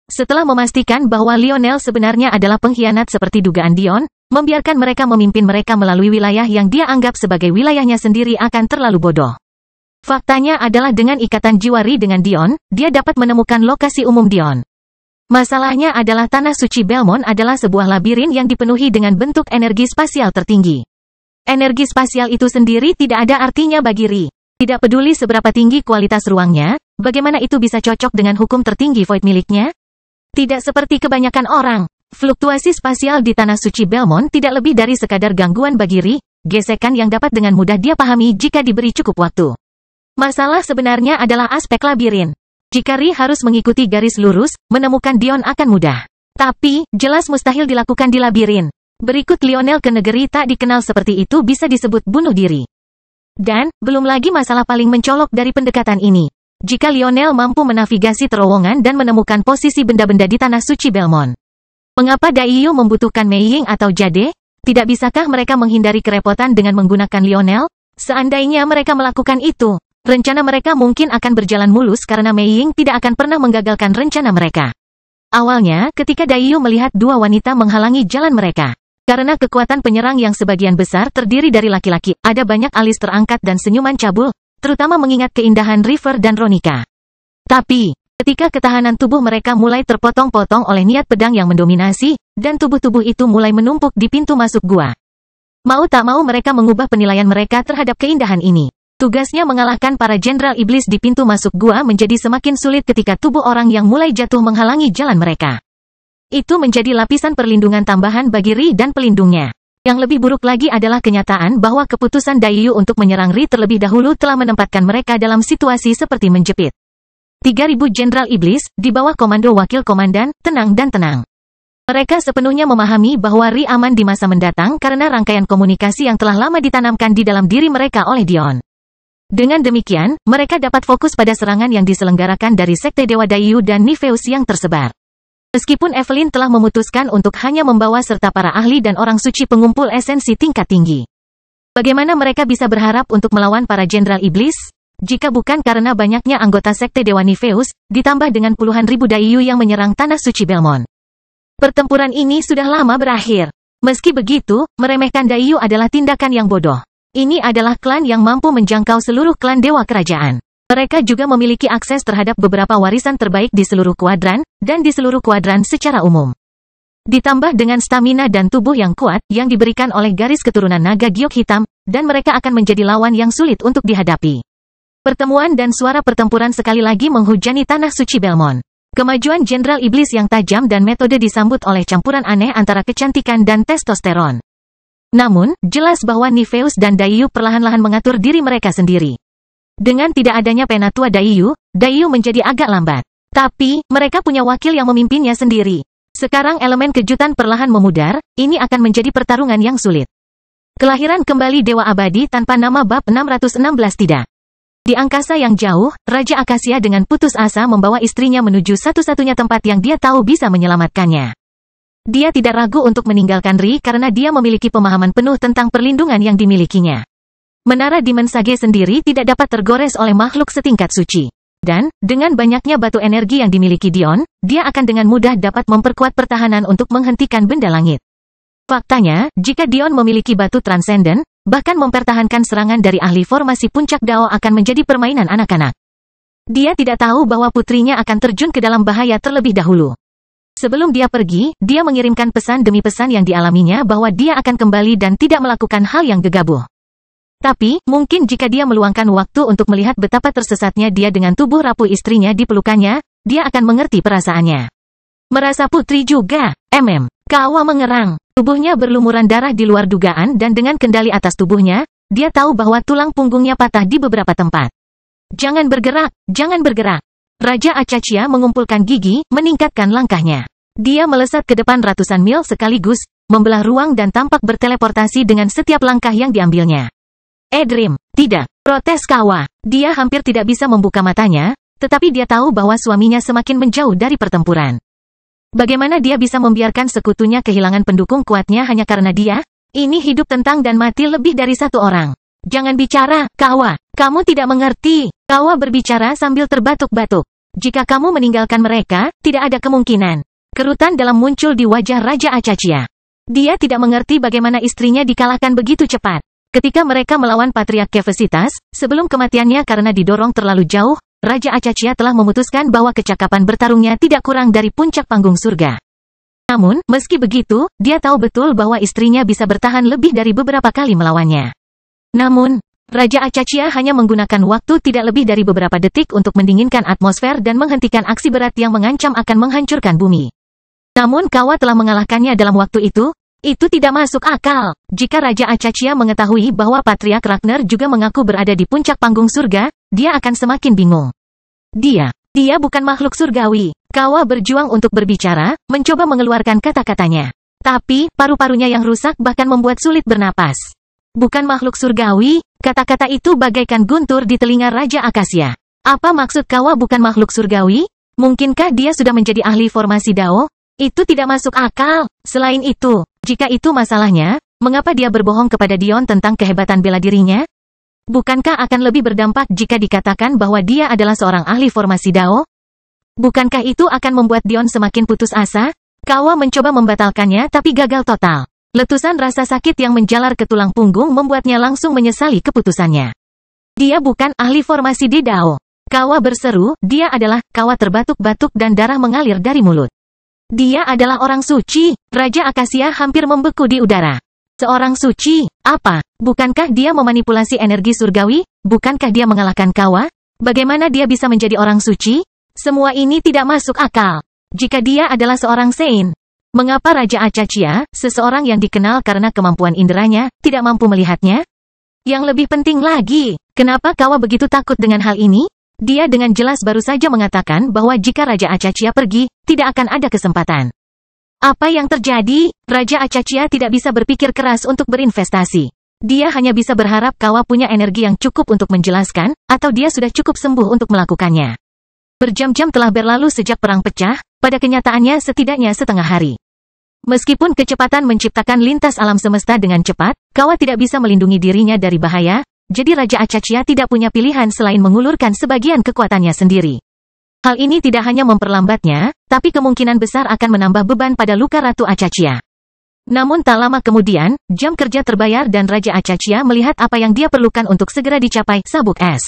Setelah memastikan bahwa Lionel sebenarnya adalah pengkhianat seperti dugaan Dion, membiarkan mereka memimpin mereka melalui wilayah yang dia anggap sebagai wilayahnya sendiri akan terlalu bodoh. Faktanya adalah dengan ikatan jiwa Ri dengan Dion, dia dapat menemukan lokasi umum Dion. Masalahnya adalah Tanah Suci Belmont adalah sebuah labirin yang dipenuhi dengan bentuk energi spasial tertinggi. Energi spasial itu sendiri tidak ada artinya bagi Ri. Tidak peduli seberapa tinggi kualitas ruangnya, bagaimana itu bisa cocok dengan hukum tertinggi Void miliknya? Tidak seperti kebanyakan orang, fluktuasi spasial di Tanah Suci Belmont tidak lebih dari sekadar gangguan bagi Ri, gesekan yang dapat dengan mudah dia pahami jika diberi cukup waktu. Masalah sebenarnya adalah aspek labirin. Jika Ri harus mengikuti garis lurus, menemukan Dion akan mudah. Tapi, jelas mustahil dilakukan di labirin. Berikut Lionel ke negeri tak dikenal seperti itu bisa disebut bunuh diri. Dan, belum lagi masalah paling mencolok dari pendekatan ini. Jika Lionel mampu menavigasi terowongan dan menemukan posisi benda-benda di Tanah Suci Belmont. Mengapa Dayu membutuhkan Mei Ying atau Jade? Tidak bisakah mereka menghindari kerepotan dengan menggunakan Lionel? Seandainya mereka melakukan itu, rencana mereka mungkin akan berjalan mulus karena Mei Ying tidak akan pernah menggagalkan rencana mereka. Awalnya, ketika Dayu melihat 2 wanita menghalangi jalan mereka. Karena kekuatan penyerang yang sebagian besar terdiri dari laki-laki, ada banyak alis terangkat dan senyuman cabul, terutama mengingat keindahan River dan Ronika. Tapi, ketika ketahanan tubuh mereka mulai terpotong-potong oleh niat pedang yang mendominasi, dan tubuh-tubuh itu mulai menumpuk di pintu masuk gua. Mau tak mau mereka mengubah penilaian mereka terhadap keindahan ini. Tugasnya mengalahkan para Jenderal Iblis di pintu masuk gua menjadi semakin sulit ketika tubuh orang yang mulai jatuh menghalangi jalan mereka. Itu menjadi lapisan perlindungan tambahan bagi Ri dan pelindungnya. Yang lebih buruk lagi adalah kenyataan bahwa keputusan Dayu untuk menyerang Ri terlebih dahulu telah menempatkan mereka dalam situasi seperti menjepit. 3.000 Jenderal Iblis, di bawah komando Wakil Komandan, tenang dan tenang. Mereka sepenuhnya memahami bahwa Ri aman di masa mendatang karena rangkaian komunikasi yang telah lama ditanamkan di dalam diri mereka oleh Dion. Dengan demikian, mereka dapat fokus pada serangan yang diselenggarakan dari Sekte Dewa Dayu dan Nifeus yang tersebar. Meskipun Evelyn telah memutuskan untuk hanya membawa serta para ahli dan orang suci pengumpul esensi tingkat tinggi. Bagaimana mereka bisa berharap untuk melawan para Jenderal Iblis? Jika bukan karena banyaknya anggota Sekte Dewa Nifeus, ditambah dengan puluhan ribu Dayu yang menyerang Tanah Suci Belmont. Pertempuran ini sudah lama berakhir. Meski begitu, meremehkan Dayu adalah tindakan yang bodoh. Ini adalah klan yang mampu menjangkau seluruh klan Dewa Kerajaan. Mereka juga memiliki akses terhadap beberapa warisan terbaik di seluruh kuadran, dan di seluruh kuadran secara umum. Ditambah dengan stamina dan tubuh yang kuat, yang diberikan oleh garis keturunan naga giok hitam, dan mereka akan menjadi lawan yang sulit untuk dihadapi. Pertemuan dan suara pertempuran sekali lagi menghujani Tanah Suci Belmont. Kemajuan Jenderal Iblis yang tajam dan metode disambut oleh campuran aneh antara kecantikan dan testosteron. Namun, jelas bahwa Nifeus dan Daiyu perlahan-lahan mengatur diri mereka sendiri. Dengan tidak adanya penatua Daiyu menjadi agak lambat. Tapi, mereka punya wakil yang memimpinnya sendiri. Sekarang elemen kejutan perlahan memudar, ini akan menjadi pertarungan yang sulit. Kelahiran kembali Dewa Abadi tanpa nama bab 616 tidak. Di angkasa yang jauh, Raja Akasia dengan putus asa membawa istrinya menuju satu-satunya tempat yang dia tahu bisa menyelamatkannya. Dia tidak ragu untuk meninggalkan Ri karena dia memiliki pemahaman penuh tentang perlindungan yang dimilikinya. Menara Dimensage sendiri tidak dapat tergores oleh makhluk setingkat suci. Dan, dengan banyaknya batu energi yang dimiliki Dion, dia akan dengan mudah dapat memperkuat pertahanan untuk menghentikan benda langit. Faktanya, jika Dion memiliki batu transenden, bahkan mempertahankan serangan dari ahli formasi puncak Dao akan menjadi permainan anak-anak. Dia tidak tahu bahwa putrinya akan terjun ke dalam bahaya terlebih dahulu. Sebelum dia pergi, dia mengirimkan pesan demi pesan yang dialaminya bahwa dia akan kembali dan tidak melakukan hal yang gegabah. Tapi, mungkin jika dia meluangkan waktu untuk melihat betapa tersesatnya dia dengan tubuh rapuh istrinya di pelukannya, dia akan mengerti perasaannya. Merasa putri juga, Kawa mengerang. Tubuhnya berlumuran darah di luar dugaan dan dengan kendali atas tubuhnya, dia tahu bahwa tulang punggungnya patah di beberapa tempat. Jangan bergerak, jangan bergerak. Raja Acachia mengumpulkan gigi, meningkatkan langkahnya. Dia melesat ke depan ratusan mil sekaligus, membelah ruang dan tampak berteleportasi dengan setiap langkah yang diambilnya. Dream, tidak, protes Kawa. Dia hampir tidak bisa membuka matanya, tetapi dia tahu bahwa suaminya semakin menjauh dari pertempuran. Bagaimana dia bisa membiarkan sekutunya kehilangan pendukung kuatnya hanya karena dia? Ini hidup tentang dan mati lebih dari satu orang. Jangan bicara, Kawa. Kamu tidak mengerti. Kawa berbicara sambil terbatuk-batuk. Jika kamu meninggalkan mereka, tidak ada kemungkinan. Kerutan dalam muncul di wajah Raja Acachia. Dia tidak mengerti bagaimana istrinya dikalahkan begitu cepat. Ketika mereka melawan Patriark Kefesitas, sebelum kematiannya karena didorong terlalu jauh, Raja Acachia telah memutuskan bahwa kecakapan bertarungnya tidak kurang dari puncak panggung surga. Namun, meski begitu, dia tahu betul bahwa istrinya bisa bertahan lebih dari beberapa kali melawannya. Namun, Raja Acachia hanya menggunakan waktu tidak lebih dari beberapa detik untuk mendinginkan atmosfer dan menghentikan aksi berat yang mengancam akan menghancurkan bumi. Namun Kawa telah mengalahkannya dalam waktu itu tidak masuk akal. Jika Raja Acachia mengetahui bahwa Patriark Ragnar juga mengaku berada di puncak panggung surga, dia akan semakin bingung. Dia bukan makhluk surgawi. Kawa berjuang untuk berbicara, mencoba mengeluarkan kata-katanya. Tapi, paru-parunya yang rusak bahkan membuat sulit bernapas. Bukan makhluk surgawi, kata-kata itu bagaikan guntur di telinga Raja Akasia. Apa maksud Kawa bukan makhluk surgawi? Mungkinkah dia sudah menjadi ahli formasi Dao? Itu tidak masuk akal. Selain itu, jika itu masalahnya, mengapa dia berbohong kepada Dion tentang kehebatan bela dirinya? Bukankah akan lebih berdampak jika dikatakan bahwa dia adalah seorang ahli formasi Dao? Bukankah itu akan membuat Dion semakin putus asa? Kawa mencoba membatalkannya tapi gagal total. Letusan rasa sakit yang menjalar ke tulang punggung membuatnya langsung menyesali keputusannya. Dia bukan ahli formasi di Dao. Kawa berseru, dia adalah, Kawa terbatuk-batuk dan darah mengalir dari mulut. Dia adalah orang suci. Raja Akasia hampir membeku di udara. Seorang suci? Apa? Bukankah dia memanipulasi energi surgawi? Bukankah dia mengalahkan Kawa? Bagaimana dia bisa menjadi orang suci? Semua ini tidak masuk akal. Jika dia adalah seorang Sein, mengapa Raja Acachia, seseorang yang dikenal karena kemampuan inderanya, tidak mampu melihatnya? Yang lebih penting lagi, kenapa Kawa begitu takut dengan hal ini? Dia dengan jelas baru saja mengatakan bahwa jika Raja Acachia pergi, tidak akan ada kesempatan. Apa yang terjadi? Raja Acachia tidak bisa berpikir keras untuk berinvestasi. Dia hanya bisa berharap Kawa punya energi yang cukup untuk menjelaskan, atau dia sudah cukup sembuh untuk melakukannya. Berjam-jam telah berlalu sejak perang pecah, pada kenyataannya setidaknya setengah hari. Meskipun kecepatan menciptakan lintas alam semesta dengan cepat, Kawa tidak bisa melindungi dirinya dari bahaya, jadi Raja Acachia tidak punya pilihan selain mengulurkan sebagian kekuatannya sendiri. Hal ini tidak hanya memperlambatnya, tapi kemungkinan besar akan menambah beban pada luka Ratu Acachia. Namun tak lama kemudian, jam kerja terbayar dan Raja Acachia melihat apa yang dia perlukan untuk segera dicapai, sabuk es.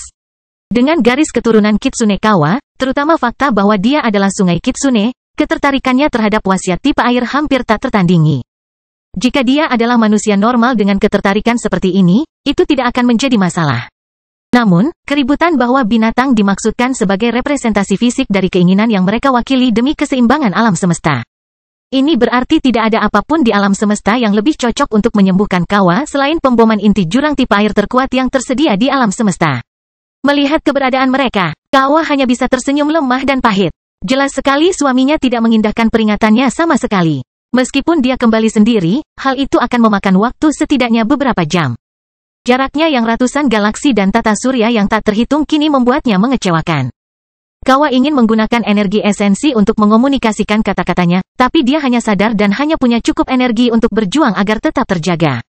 Dengan garis keturunan Kitsune Kawa, terutama fakta bahwa dia adalah sungai Kitsune, ketertarikannya terhadap wasiat tipe air hampir tak tertandingi. Jika dia adalah manusia normal dengan ketertarikan seperti ini, itu tidak akan menjadi masalah. Namun, keributan bahwa binatang dimaksudkan sebagai representasi fisik dari keinginan yang mereka wakili demi keseimbangan alam semesta. Ini berarti tidak ada apapun di alam semesta yang lebih cocok untuk menyembuhkan Kawa selain pemboman inti jurang tipe air terkuat yang tersedia di alam semesta. Melihat keberadaan mereka, Kawa hanya bisa tersenyum lemah dan pahit. Jelas sekali suaminya tidak mengindahkan peringatannya sama sekali. Meskipun dia kembali sendiri, hal itu akan memakan waktu setidaknya beberapa jam. Jaraknya yang ratusan galaksi dan tata surya yang tak terhitung kini membuatnya mengecewakan. Kawa ingin menggunakan energi esensi untuk mengomunikasikan kata-katanya, tapi dia hanya sadar dan hanya punya cukup energi untuk berjuang agar tetap terjaga.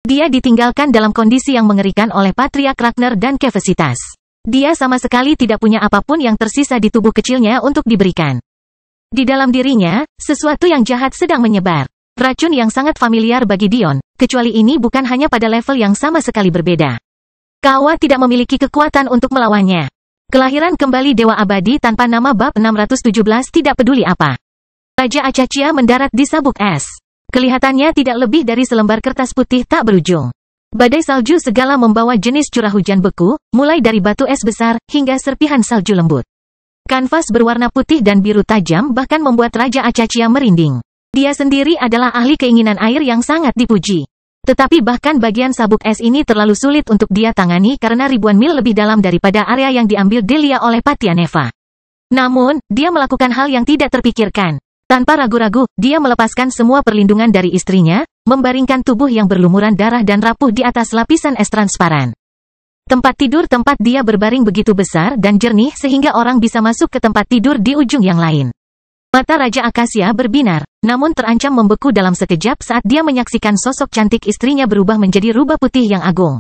Dia ditinggalkan dalam kondisi yang mengerikan oleh Patriark Ragnar dan Kefesitas. Dia sama sekali tidak punya apapun yang tersisa di tubuh kecilnya untuk diberikan. Di dalam dirinya, sesuatu yang jahat sedang menyebar. Racun yang sangat familiar bagi Dion, kecuali ini bukan hanya pada level yang sama sekali berbeda. Kawa tidak memiliki kekuatan untuk melawannya. Kelahiran kembali Dewa Abadi tanpa nama bab 617 tidak peduli apa. Raja Acaccia mendarat di sabuk es. Kelihatannya tidak lebih dari selembar kertas putih tak berujung. Badai salju segala membawa jenis curah hujan beku, mulai dari batu es besar, hingga serpihan salju lembut. Kanvas berwarna putih dan biru tajam bahkan membuat Raja Acaccia merinding. Dia sendiri adalah ahli keinginan air yang sangat dipuji. Tetapi bahkan bagian sabuk es ini terlalu sulit untuk dia tangani karena ribuan mil lebih dalam daripada area yang diambil Delia oleh Patianeva. Namun, dia melakukan hal yang tidak terpikirkan. Tanpa ragu-ragu, dia melepaskan semua perlindungan dari istrinya, membaringkan tubuh yang berlumuran darah dan rapuh di atas lapisan es transparan. Tempat tidur tempat dia berbaring begitu besar dan jernih sehingga orang bisa masuk ke tempat tidur di ujung yang lain. Mata Raja Acaccia berbinar, namun terancam membeku dalam sekejap saat dia menyaksikan sosok cantik istrinya berubah menjadi rubah putih yang agung.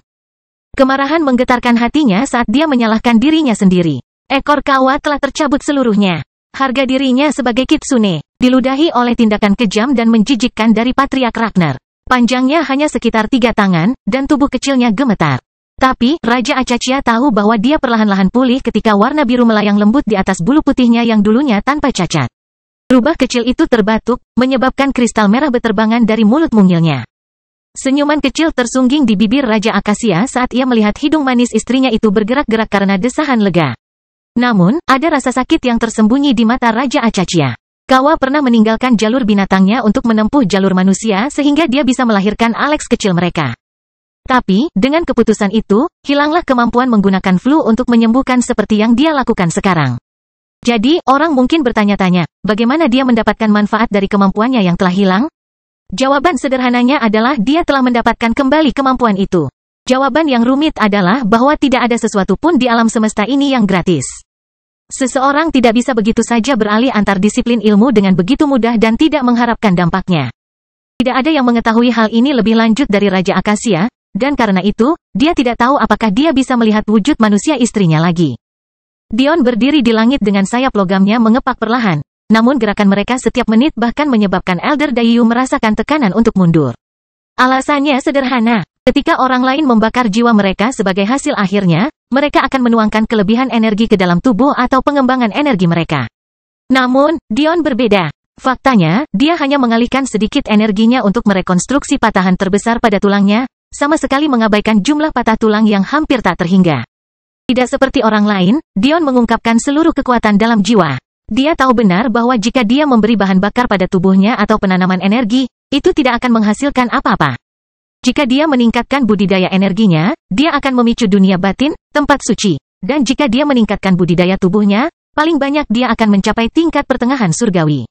Kemarahan menggetarkan hatinya saat dia menyalahkan dirinya sendiri. Ekor Kawa telah tercabut seluruhnya. Harga dirinya sebagai kitsune, diludahi oleh tindakan kejam dan menjijikkan dari Patriark Ragnar. Panjangnya hanya sekitar 3 tangan, dan tubuh kecilnya gemetar. Tapi, Raja Acaccia tahu bahwa dia perlahan-lahan pulih ketika warna biru melayang lembut di atas bulu putihnya yang dulunya tanpa cacat. Rubah kecil itu terbatuk, menyebabkan kristal merah beterbangan dari mulut mungilnya. Senyuman kecil tersungging di bibir Raja Acaccia saat ia melihat hidung manis istrinya itu bergerak-gerak karena desahan lega. Namun, ada rasa sakit yang tersembunyi di mata Raja Acaccia. Kawa pernah meninggalkan jalur binatangnya untuk menempuh jalur manusia sehingga dia bisa melahirkan Alex kecil mereka. Tapi, dengan keputusan itu, hilanglah kemampuan menggunakan flu untuk menyembuhkan seperti yang dia lakukan sekarang. Jadi, orang mungkin bertanya-tanya, bagaimana dia mendapatkan manfaat dari kemampuannya yang telah hilang? Jawaban sederhananya adalah dia telah mendapatkan kembali kemampuan itu. Jawaban yang rumit adalah bahwa tidak ada sesuatu pun di alam semesta ini yang gratis. Seseorang tidak bisa begitu saja beralih antar disiplin ilmu dengan begitu mudah dan tidak mengharapkan dampaknya. Tidak ada yang mengetahui hal ini lebih lanjut dari Raja Acaccia, dan karena itu, dia tidak tahu apakah dia bisa melihat wujud manusia istrinya lagi. Dion berdiri di langit dengan sayap logamnya mengepak perlahan, namun gerakan mereka setiap menit bahkan menyebabkan Elder Dayu merasakan tekanan untuk mundur. Alasannya sederhana, ketika orang lain membakar jiwa mereka sebagai hasil akhirnya, mereka akan menuangkan kelebihan energi ke dalam tubuh atau pengembangan energi mereka. Namun, Dion berbeda. Faktanya, dia hanya mengalihkan sedikit energinya untuk merekonstruksi patahan terbesar pada tulangnya, sama sekali mengabaikan jumlah patah tulang yang hampir tak terhingga. Tidak seperti orang lain, Dion mengungkapkan seluruh kekuatan dalam jiwa. Dia tahu benar bahwa jika dia memberi bahan bakar pada tubuhnya atau penanaman energi, itu tidak akan menghasilkan apa-apa. Jika dia meningkatkan budidaya energinya, dia akan memicu dunia batin, tempat suci. Dan jika dia meningkatkan budidaya tubuhnya, paling banyak dia akan mencapai tingkat pertengahan surgawi.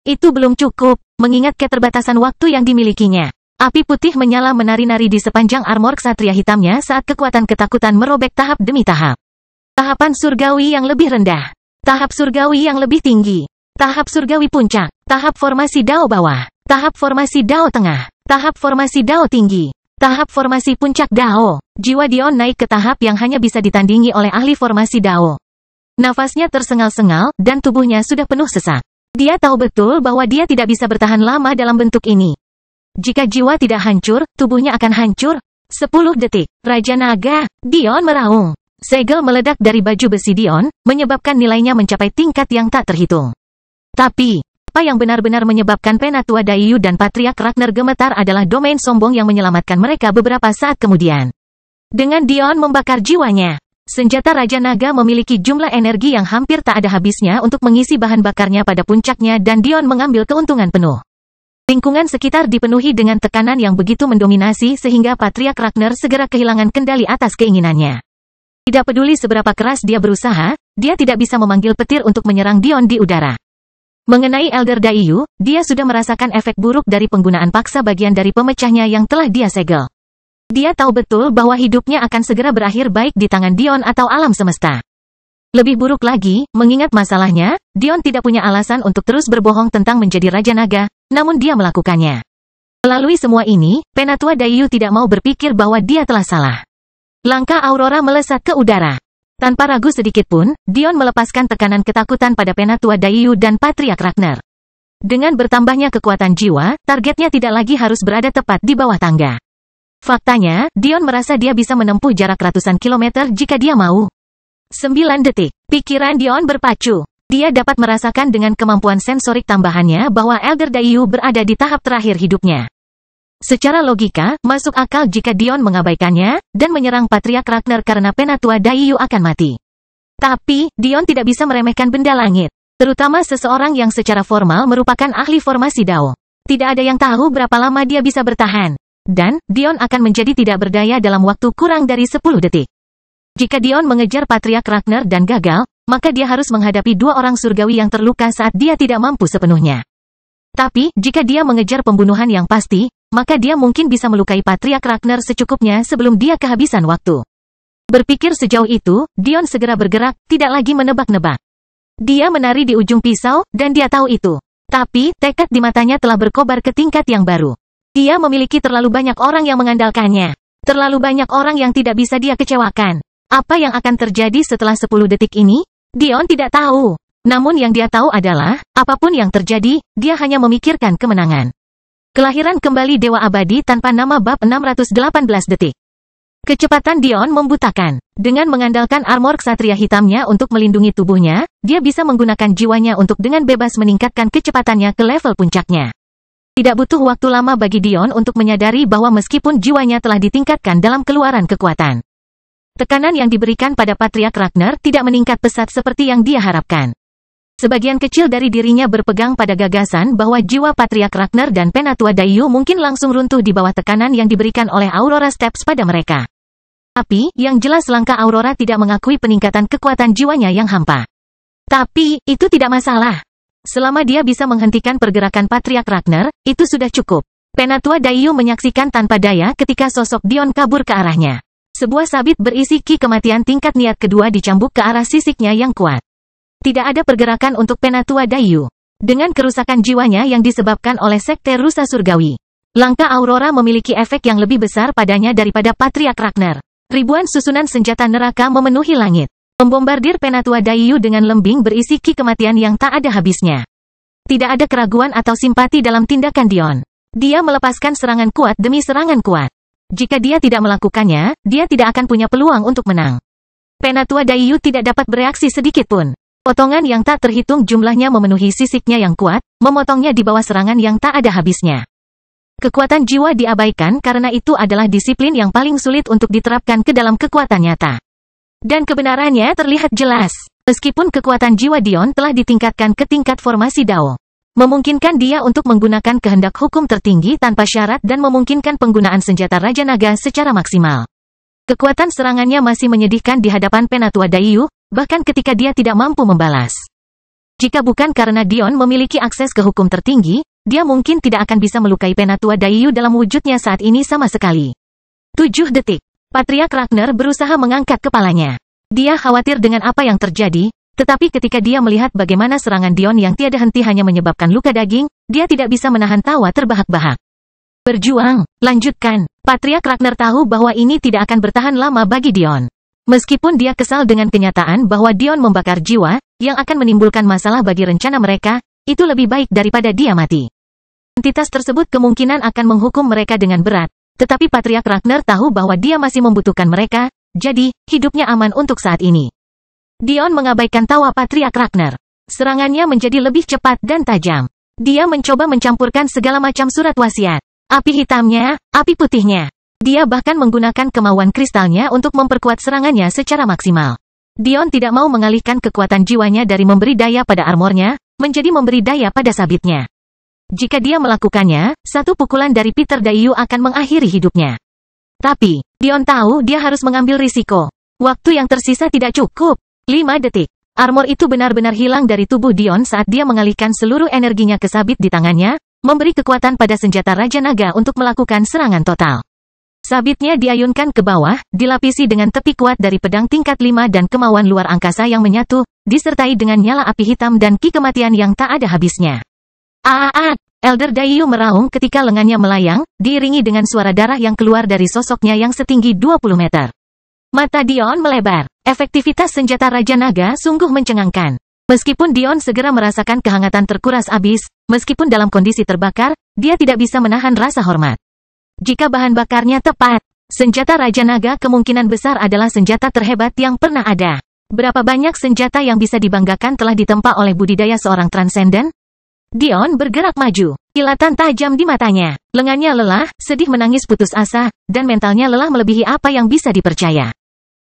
Itu belum cukup, mengingat keterbatasan waktu yang dimilikinya. Api putih menyala menari-nari di sepanjang armor ksatria hitamnya saat kekuatan ketakutan merobek tahap demi tahap. Tahapan surgawi yang lebih rendah. Tahap surgawi yang lebih tinggi. Tahap surgawi puncak. Tahap formasi Dao bawah. Tahap formasi Dao tengah. Tahap formasi Dao tinggi. Tahap formasi puncak Dao. Jiwa Dion naik ke tahap yang hanya bisa ditandingi oleh ahli formasi Dao. Nafasnya tersengal-sengal, dan tubuhnya sudah penuh sesak. Dia tahu betul bahwa dia tidak bisa bertahan lama dalam bentuk ini. Jika jiwa tidak hancur, tubuhnya akan hancur. 10 detik. Raja Naga, Dion meraung. Segel meledak dari baju besi Dion, menyebabkan nilainya mencapai tingkat yang tak terhitung. Tapi, apa yang benar-benar menyebabkan Penatua Dayu dan Patriark Ragnar gemetar adalah domain sombong yang menyelamatkan mereka beberapa saat kemudian. Dengan Dion membakar jiwanya, Senjata Raja Naga memiliki jumlah energi yang hampir tak ada habisnya untuk mengisi bahan bakarnya pada puncaknya dan Dion mengambil keuntungan penuh. Lingkungan sekitar dipenuhi dengan tekanan yang begitu mendominasi sehingga Patriark Ragnar segera kehilangan kendali atas keinginannya. Tidak peduli seberapa keras dia berusaha, dia tidak bisa memanggil petir untuk menyerang Dion di udara. Mengenai Elder Daiyu, dia sudah merasakan efek buruk dari penggunaan paksa bagian dari pemecahnya yang telah dia segel. Dia tahu betul bahwa hidupnya akan segera berakhir baik di tangan Dion atau alam semesta. Lebih buruk lagi, mengingat masalahnya, Dion tidak punya alasan untuk terus berbohong tentang menjadi Raja Naga, namun dia melakukannya. Melalui semua ini, Penatua Daiyu tidak mau berpikir bahwa dia telah salah. Langkah Aurora melesat ke udara. Tanpa ragu sedikit pun, Dion melepaskan tekanan ketakutan pada Penatua Daiyu dan Patriark Ragnar. Dengan bertambahnya kekuatan jiwa, targetnya tidak lagi harus berada tepat di bawah tangga. Faktanya, Dion merasa dia bisa menempuh jarak ratusan kilometer jika dia mau. 9 detik. Pikiran Dion berpacu. Dia dapat merasakan dengan kemampuan sensorik tambahannya bahwa Elder Daiyu berada di tahap terakhir hidupnya. Secara logika, masuk akal jika Dion mengabaikannya, dan menyerang Patriark Ragnar karena Penatua Daiyu akan mati. Tapi, Dion tidak bisa meremehkan benda langit. Terutama seseorang yang secara formal merupakan ahli formasi Dao. Tidak ada yang tahu berapa lama dia bisa bertahan. Dan, Dion akan menjadi tidak berdaya dalam waktu kurang dari 10 detik. Jika Dion mengejar Patriark Ragnar dan gagal, maka dia harus menghadapi 2 orang surgawi yang terluka saat dia tidak mampu sepenuhnya. Tapi, jika dia mengejar pembunuhan yang pasti, maka dia mungkin bisa melukai Patriark Ragnar secukupnya sebelum dia kehabisan waktu. Berpikir sejauh itu, Dion segera bergerak, tidak lagi menebak-nebak. Dia menari di ujung pisau, dan dia tahu itu. Tapi, tekad di matanya telah berkobar ke tingkat yang baru. Dia memiliki terlalu banyak orang yang mengandalkannya. Terlalu banyak orang yang tidak bisa dia kecewakan. Apa yang akan terjadi setelah 10 detik ini? Dion tidak tahu. Namun yang dia tahu adalah, apapun yang terjadi, dia hanya memikirkan kemenangan. Kelahiran kembali Dewa Abadi tanpa nama bab 618 detik. Kecepatan Dion membutakan. Dengan mengandalkan armor ksatria hitamnya untuk melindungi tubuhnya, dia bisa menggunakan jiwanya untuk dengan bebas meningkatkan kecepatannya ke level puncaknya. Tidak butuh waktu lama bagi Dion untuk menyadari bahwa meskipun jiwanya telah ditingkatkan dalam keluaran kekuatan, tekanan yang diberikan pada Patriark Ragnar tidak meningkat pesat seperti yang dia harapkan. Sebagian kecil dari dirinya berpegang pada gagasan bahwa jiwa Patriark Ragnar dan Penatua Daiyu mungkin langsung runtuh di bawah tekanan yang diberikan oleh Aurora Steps pada mereka. Tapi, yang jelas langkah Aurora tidak mengakui peningkatan kekuatan jiwanya yang hampa. Tapi, itu tidak masalah. Selama dia bisa menghentikan pergerakan Patriark Ragnar, itu sudah cukup. Penatua Daiyu menyaksikan tanpa daya ketika sosok Dion kabur ke arahnya. Sebuah sabit berisi ki kematian tingkat niat kedua dicambuk ke arah sisiknya yang kuat. Tidak ada pergerakan untuk Penatua Daiyu. Dengan kerusakan jiwanya yang disebabkan oleh Sekte Rusa Surgawi, langkah Aurora memiliki efek yang lebih besar padanya daripada Patriark Ragnar. Ribuan susunan senjata neraka memenuhi langit. Membombardir Penatua Daiyu dengan lembing berisi ki kematian yang tak ada habisnya. Tidak ada keraguan atau simpati dalam tindakan Dion. Dia melepaskan serangan kuat demi serangan kuat. Jika dia tidak melakukannya, dia tidak akan punya peluang untuk menang. Penatua Daiyu tidak dapat bereaksi sedikit pun. Potongan yang tak terhitung jumlahnya memenuhi sisiknya yang kuat, memotongnya di bawah serangan yang tak ada habisnya. Kekuatan jiwa diabaikan karena itu adalah disiplin yang paling sulit untuk diterapkan ke dalam kekuatan nyata. Dan kebenarannya terlihat jelas. Meskipun kekuatan jiwa Dion telah ditingkatkan ke tingkat formasi Dao, memungkinkan dia untuk menggunakan kehendak hukum tertinggi tanpa syarat dan memungkinkan penggunaan senjata Raja Naga secara maksimal. Kekuatan serangannya masih menyedihkan di hadapan Penatua Daiyu, bahkan ketika dia tidak mampu membalas. Jika bukan karena Dion memiliki akses ke hukum tertinggi, dia mungkin tidak akan bisa melukai Penatua Daiyu dalam wujudnya saat ini sama sekali. 7 detik. Patriark Ragnar berusaha mengangkat kepalanya. Dia khawatir dengan apa yang terjadi, tetapi ketika dia melihat bagaimana serangan Dion yang tiada henti hanya menyebabkan luka daging, dia tidak bisa menahan tawa terbahak-bahak. Berjuang, lanjutkan. Patriark Ragnar tahu bahwa ini tidak akan bertahan lama bagi Dion. Meskipun dia kesal dengan kenyataan bahwa Dion membakar jiwa, yang akan menimbulkan masalah bagi rencana mereka, itu lebih baik daripada dia mati. Entitas tersebut kemungkinan akan menghukum mereka dengan berat. Tetapi Patriark Ragnar tahu bahwa dia masih membutuhkan mereka, jadi, hidupnya aman untuk saat ini. Dion mengabaikan tawa Patriark Ragnar. Serangannya menjadi lebih cepat dan tajam. Dia mencoba mencampurkan segala macam surat wasiat. Api hitamnya, api putihnya. Dia bahkan menggunakan kemauan kristalnya untuk memperkuat serangannya secara maksimal. Dion tidak mau mengalihkan kekuatan jiwanya dari memberi daya pada armornya, menjadi memberi daya pada sabitnya. Jika dia melakukannya, satu pukulan dari Peter Dayu akan mengakhiri hidupnya. Tapi, Dion tahu dia harus mengambil risiko. Waktu yang tersisa tidak cukup. 5 detik. Armor itu benar-benar hilang dari tubuh Dion saat dia mengalihkan seluruh energinya ke sabit di tangannya, memberi kekuatan pada senjata Raja Naga untuk melakukan serangan total. Sabitnya diayunkan ke bawah, dilapisi dengan tepi kuat dari pedang tingkat 5 dan kemauan luar angkasa yang menyatu, disertai dengan nyala api hitam dan ki kematian yang tak ada habisnya. Aaat! Elder Dayu meraung ketika lengannya melayang, diiringi dengan suara darah yang keluar dari sosoknya yang setinggi 20 meter. Mata Dion melebar. Efektivitas senjata Raja Naga sungguh mencengangkan. Meskipun Dion segera merasakan kehangatan terkuras abis, meskipun dalam kondisi terbakar, dia tidak bisa menahan rasa hormat. Jika bahan bakarnya tepat, senjata Raja Naga kemungkinan besar adalah senjata terhebat yang pernah ada. Berapa banyak senjata yang bisa dibanggakan telah ditempa oleh budidaya seorang transenden? Dion bergerak maju. Kilatan tajam di matanya. Lengannya lelah, sedih menangis putus asa, dan mentalnya lelah melebihi apa yang bisa dipercaya.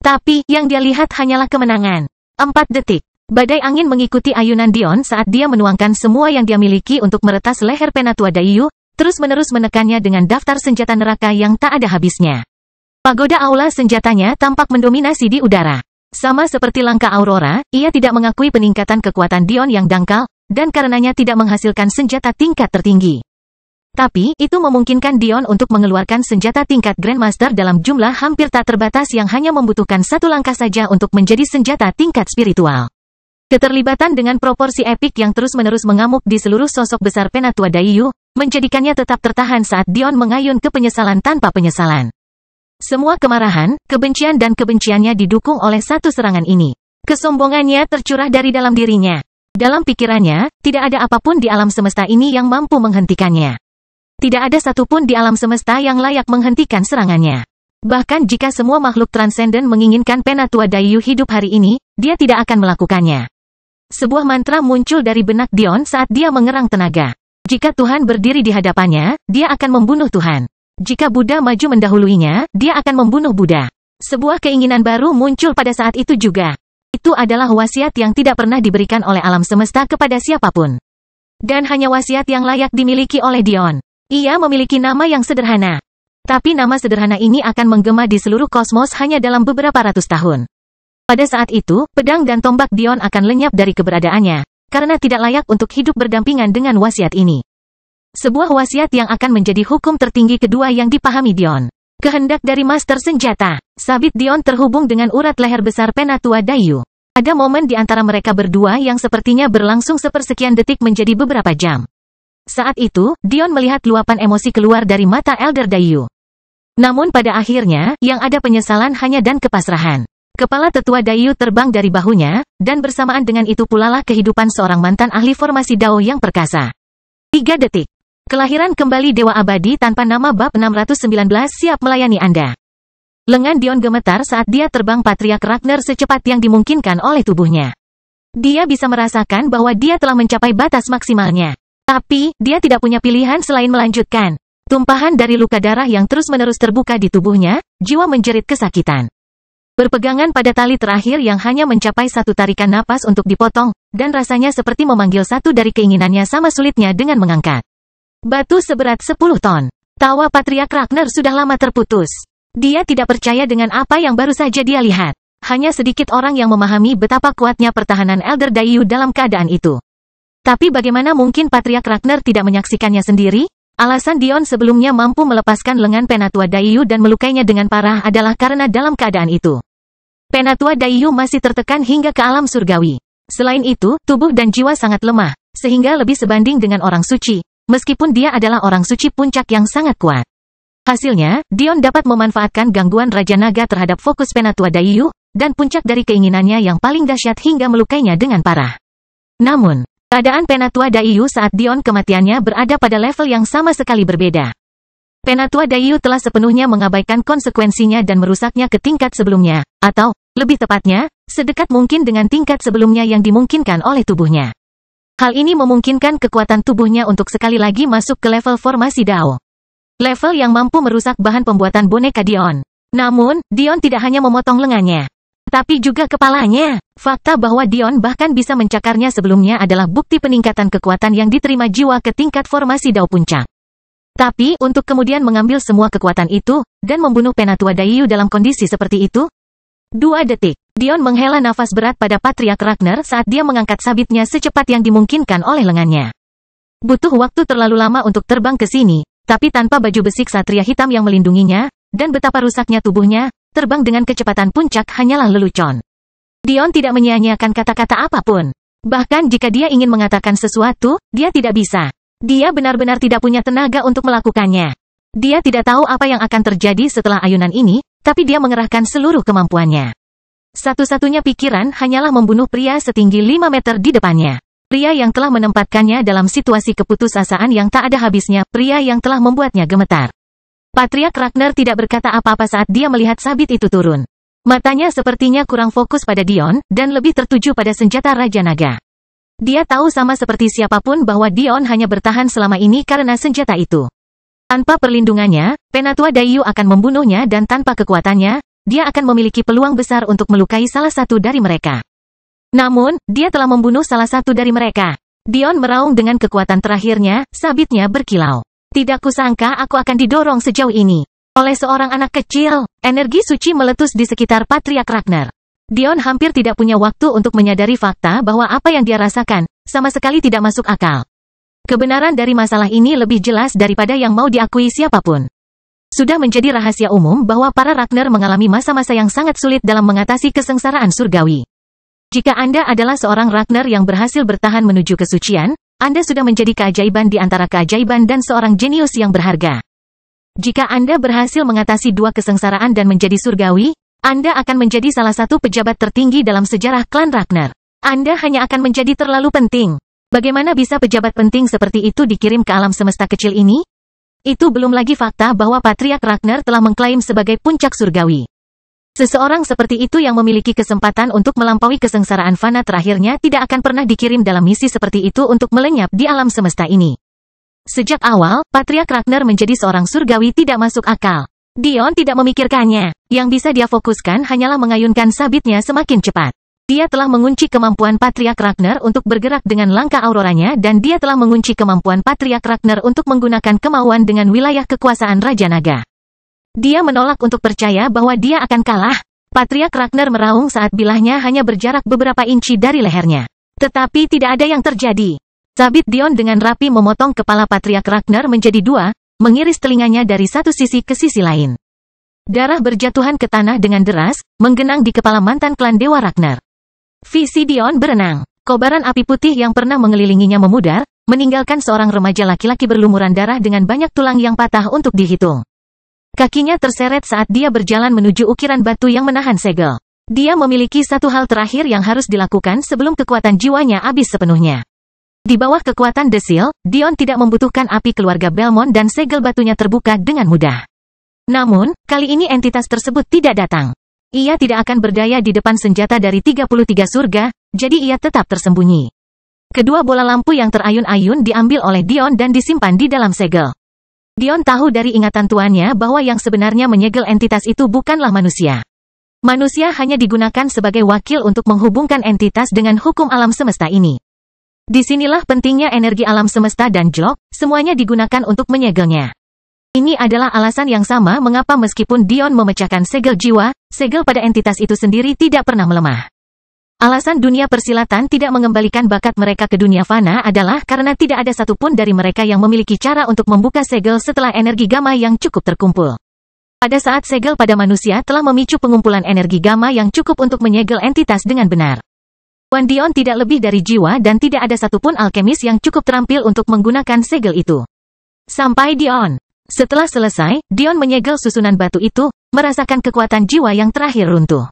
Tapi, yang dia lihat hanyalah kemenangan. 4 detik. Badai angin mengikuti ayunan Dion saat dia menuangkan semua yang dia miliki untuk meretas leher Penatua Dayu, terus-menerus menekannya dengan daftar senjata neraka yang tak ada habisnya. Pagoda aula senjatanya tampak mendominasi di udara. Sama seperti langkah Aurora, ia tidak mengakui peningkatan kekuatan Dion yang dangkal, dan karenanya tidak menghasilkan senjata tingkat tertinggi. Tapi, itu memungkinkan Dion untuk mengeluarkan senjata tingkat Grandmaster dalam jumlah hampir tak terbatas yang hanya membutuhkan satu langkah saja untuk menjadi senjata tingkat spiritual. Keterlibatan dengan proporsi epik yang terus-menerus mengamuk di seluruh sosok besar Penatua Dayu, menjadikannya tetap tertahan saat Dion mengayun ke penyesalan tanpa penyesalan. Semua kemarahan, kebencian dan kebenciannya didukung oleh satu serangan ini. Kesombongannya tercurah dari dalam dirinya. Dalam pikirannya, tidak ada apapun di alam semesta ini yang mampu menghentikannya. Tidak ada satupun di alam semesta yang layak menghentikan serangannya. Bahkan jika semua makhluk transenden menginginkan Penatua Dayu hidup hari ini, dia tidak akan melakukannya. Sebuah mantra muncul dari benak Dion saat dia mengerang tenaga. Jika Tuhan berdiri di hadapannya, dia akan membunuh Tuhan. Jika Buddha maju mendahuluinya, dia akan membunuh Buddha. Sebuah keinginan baru muncul pada saat itu juga. Itu adalah wasiat yang tidak pernah diberikan oleh alam semesta kepada siapapun. Dan hanya wasiat yang layak dimiliki oleh Dion. Ia memiliki nama yang sederhana. Tapi nama sederhana ini akan menggema di seluruh kosmos hanya dalam beberapa ratus tahun. Pada saat itu, pedang dan tombak Dion akan lenyap dari keberadaannya, karena tidak layak untuk hidup berdampingan dengan wasiat ini. Sebuah wasiat yang akan menjadi hukum tertinggi kedua yang dipahami Dion. Kehendak dari Master Senjata. Sabit Dion terhubung dengan urat leher besar Penatua Dayu. Ada momen di antara mereka berdua yang sepertinya berlangsung sepersekian detik menjadi beberapa jam. Saat itu, Dion melihat luapan emosi keluar dari mata Elder Dayu. Namun pada akhirnya, yang ada penyesalan hanya dan kepasrahan. Kepala tetua Dayu terbang dari bahunya, dan bersamaan dengan itu pulalah kehidupan seorang mantan ahli formasi Dao yang perkasa. 3 detik. Kelahiran kembali Dewa Abadi tanpa nama bab 619 siap melayani Anda. Lengan Dion gemetar saat dia terbang Patriark Ragnar secepat yang dimungkinkan oleh tubuhnya. Dia bisa merasakan bahwa dia telah mencapai batas maksimalnya. Tapi, dia tidak punya pilihan selain melanjutkan. Tumpahan dari luka darah yang terus-menerus terbuka di tubuhnya, jiwa menjerit kesakitan. Berpegangan pada tali terakhir yang hanya mencapai satu tarikan napas untuk dipotong, dan rasanya seperti memanggil satu dari keinginannya sama sulitnya dengan mengangkat batu seberat 10 ton. Tawa Patriark Ragnar sudah lama terputus. Dia tidak percaya dengan apa yang baru saja dia lihat. Hanya sedikit orang yang memahami betapa kuatnya pertahanan Elder Dayu dalam keadaan itu. Tapi bagaimana mungkin Patriark Ragnar tidak menyaksikannya sendiri? Alasan Dion sebelumnya mampu melepaskan lengan Penatua Dayu dan melukainya dengan parah adalah karena dalam keadaan itu, Penatua Dayu masih tertekan hingga ke alam surgawi. Selain itu, tubuh dan jiwa sangat lemah, sehingga lebih sebanding dengan orang suci, meskipun dia adalah orang suci puncak yang sangat kuat. Hasilnya, Dion dapat memanfaatkan gangguan Raja Naga terhadap fokus Penatua Dayu, dan puncak dari keinginannya yang paling dahsyat hingga melukainya dengan parah. Namun, keadaan Penatua Dayu saat Dion kematiannya berada pada level yang sama sekali berbeda. Penatua Dayu telah sepenuhnya mengabaikan konsekuensinya dan merusaknya ke tingkat sebelumnya, atau, lebih tepatnya, sedekat mungkin dengan tingkat sebelumnya yang dimungkinkan oleh tubuhnya. Hal ini memungkinkan kekuatan tubuhnya untuk sekali lagi masuk ke level formasi Dao. Level yang mampu merusak bahan pembuatan boneka Dion. Namun, Dion tidak hanya memotong lengannya, tapi juga kepalanya. Fakta bahwa Dion bahkan bisa mencakarnya sebelumnya adalah bukti peningkatan kekuatan yang diterima jiwa ke tingkat formasi Dao Puncak. Tapi, untuk kemudian mengambil semua kekuatan itu, dan membunuh Penatua Daiyu dalam kondisi seperti itu? 2 detik. Dion menghela nafas berat pada Patriark Ragnar saat dia mengangkat sabitnya secepat yang dimungkinkan oleh lengannya. Butuh waktu terlalu lama untuk terbang ke sini, tapi tanpa baju besi ksatria hitam yang melindunginya, dan betapa rusaknya tubuhnya, terbang dengan kecepatan puncak hanyalah lelucon. Dion tidak menyia-nyiakan kata-kata apapun. Bahkan jika dia ingin mengatakan sesuatu, dia tidak bisa. Dia benar-benar tidak punya tenaga untuk melakukannya. Dia tidak tahu apa yang akan terjadi setelah ayunan ini, tapi dia mengerahkan seluruh kemampuannya. Satu-satunya pikiran hanyalah membunuh pria setinggi 5 meter di depannya. Pria yang telah menempatkannya dalam situasi keputusasaan yang tak ada habisnya, pria yang telah membuatnya gemetar. Patriark Ragnar tidak berkata apa-apa saat dia melihat sabit itu turun. Matanya sepertinya kurang fokus pada Dion, dan lebih tertuju pada senjata Raja Naga. Dia tahu sama seperti siapapun bahwa Dion hanya bertahan selama ini karena senjata itu. Tanpa perlindungannya, Penatua Daiyu akan membunuhnya dan tanpa kekuatannya, dia akan memiliki peluang besar untuk melukai salah satu dari mereka. Namun, dia telah membunuh salah satu dari mereka. Dion meraung dengan kekuatan terakhirnya, sabitnya berkilau. Tidak kusangka aku akan didorong sejauh ini. Oleh seorang anak kecil, energi suci meletus di sekitar Patriark Ragnar. Dion hampir tidak punya waktu untuk menyadari fakta bahwa apa yang dia rasakan, sama sekali tidak masuk akal. Kebenaran dari masalah ini lebih jelas daripada yang mau diakui siapapun. Sudah menjadi rahasia umum bahwa para Ragnar mengalami masa-masa yang sangat sulit dalam mengatasi kesengsaraan surgawi. Jika Anda adalah seorang Ragnar yang berhasil bertahan menuju kesucian, Anda sudah menjadi keajaiban di antara keajaiban dan seorang jenius yang berharga. Jika Anda berhasil mengatasi 2 kesengsaraan dan menjadi surgawi, Anda akan menjadi salah satu pejabat tertinggi dalam sejarah klan Ragnar. Anda hanya akan menjadi terlalu penting. Bagaimana bisa pejabat penting seperti itu dikirim ke alam semesta kecil ini? Itu belum lagi fakta bahwa Patriark Ragnar telah mengklaim sebagai puncak surgawi. Seseorang seperti itu yang memiliki kesempatan untuk melampaui kesengsaraan fana terakhirnya tidak akan pernah dikirim dalam misi seperti itu untuk melenyap di alam semesta ini. Sejak awal, Patriark Ragnar menjadi seorang surgawi tidak masuk akal. Dion tidak memikirkannya. Yang bisa dia fokuskan hanyalah mengayunkan sabitnya semakin cepat. Dia telah mengunci kemampuan Patriark Ragnar untuk bergerak dengan langkah auroranya dan dia telah mengunci kemampuan Patriark Ragnar untuk menggunakan kemauan dengan wilayah kekuasaan Raja Naga. Dia menolak untuk percaya bahwa dia akan kalah. Patriark Ragnar meraung saat bilahnya hanya berjarak beberapa inci dari lehernya. Tetapi tidak ada yang terjadi. Sabit Dion dengan rapi memotong kepala Patriark Ragnar menjadi 2, mengiris telinganya dari satu sisi ke sisi lain. Darah berjatuhan ke tanah dengan deras, menggenang di kepala mantan klan Dewa Ragnar. Visi Dion berenang. Kobaran api putih yang pernah mengelilinginya memudar, meninggalkan seorang remaja laki-laki berlumuran darah dengan banyak tulang yang patah untuk dihitung. Kakinya terseret saat dia berjalan menuju ukiran batu yang menahan segel. Dia memiliki satu hal terakhir yang harus dilakukan sebelum kekuatan jiwanya habis sepenuhnya. Di bawah kekuatan desil, Dion tidak membutuhkan api keluarga Belmont dan segel batunya terbuka dengan mudah. Namun, kali ini entitas tersebut tidak datang. Ia tidak akan berdaya di depan senjata dari 33 surga, jadi ia tetap tersembunyi. Kedua bola lampu yang terayun-ayun diambil oleh Dion dan disimpan di dalam segel. Dion tahu dari ingatan tuannya bahwa yang sebenarnya menyegel entitas itu bukanlah manusia. Manusia hanya digunakan sebagai wakil untuk menghubungkan entitas dengan hukum alam semesta ini. Disinilah pentingnya energi alam semesta dan Jok, semuanya digunakan untuk menyegelnya. Ini adalah alasan yang sama mengapa meskipun Dion memecahkan segel jiwa, segel pada entitas itu sendiri tidak pernah melemah. Alasan dunia persilatan tidak mengembalikan bakat mereka ke dunia fana adalah karena tidak ada satupun dari mereka yang memiliki cara untuk membuka segel setelah energi gamma yang cukup terkumpul. Pada saat segel pada manusia telah memicu pengumpulan energi gamma yang cukup untuk menyegel entitas dengan benar. Wan Dion tidak lebih dari jiwa dan tidak ada satupun alkemis yang cukup terampil untuk menggunakan segel itu. Sampai Dion. Setelah selesai, Dion menyegel susunan batu itu, merasakan kekuatan jiwa yang terakhir runtuh.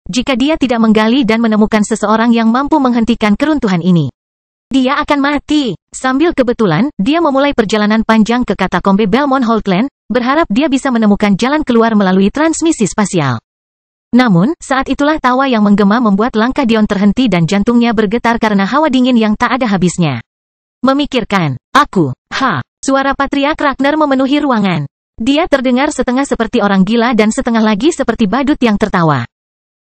Jika dia tidak menggali dan menemukan seseorang yang mampu menghentikan keruntuhan ini, dia akan mati. Sambil kebetulan, dia memulai perjalanan panjang ke katakombe Belmont Holdland, berharap dia bisa menemukan jalan keluar melalui transmisi spasial. Namun, saat itulah tawa yang menggema membuat langkah Dion terhenti dan jantungnya bergetar karena hawa dingin yang tak ada habisnya. Memikirkan, Suara Patriark Ragnar memenuhi ruangan. Dia terdengar setengah seperti orang gila dan setengah lagi seperti badut yang tertawa.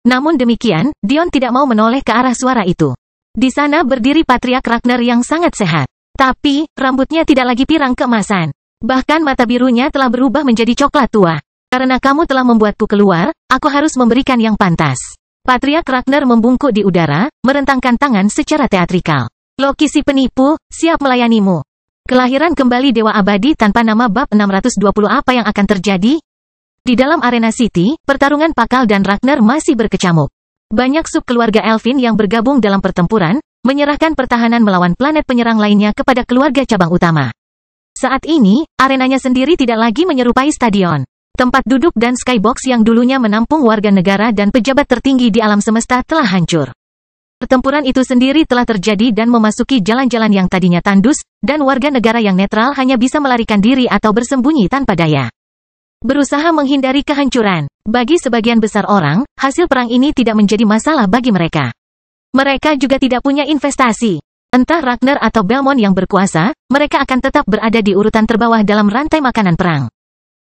Namun demikian, Dion tidak mau menoleh ke arah suara itu. Di sana berdiri Patriark Ragnar yang sangat sehat. Tapi, rambutnya tidak lagi pirang keemasan. Bahkan mata birunya telah berubah menjadi coklat tua. Karena kamu telah membuatku keluar, aku harus memberikan yang pantas. Patriark Ragnar membungkuk di udara, merentangkan tangan secara teatrikal. Loki si penipu, siap melayanimu. Kelahiran kembali Dewa Abadi tanpa nama bab 620. Apa yang akan terjadi? Di dalam Arena City, pertarungan Pakal dan Ragnar masih berkecamuk. Banyak sub keluarga Elfin yang bergabung dalam pertempuran, menyerahkan pertahanan melawan planet penyerang lainnya kepada keluarga cabang utama. Saat ini, arenanya sendiri tidak lagi menyerupai stadion. Tempat duduk dan skybox yang dulunya menampung warga negara dan pejabat tertinggi di alam semesta telah hancur. Pertempuran itu sendiri telah terjadi dan memasuki jalan-jalan yang tadinya tandus, dan warga negara yang netral hanya bisa melarikan diri atau bersembunyi tanpa daya. Berusaha menghindari kehancuran. Bagi sebagian besar orang, hasil perang ini tidak menjadi masalah bagi mereka. Mereka juga tidak punya investasi. Entah Ragnar atau Belmont yang berkuasa, mereka akan tetap berada di urutan terbawah dalam rantai makanan perang.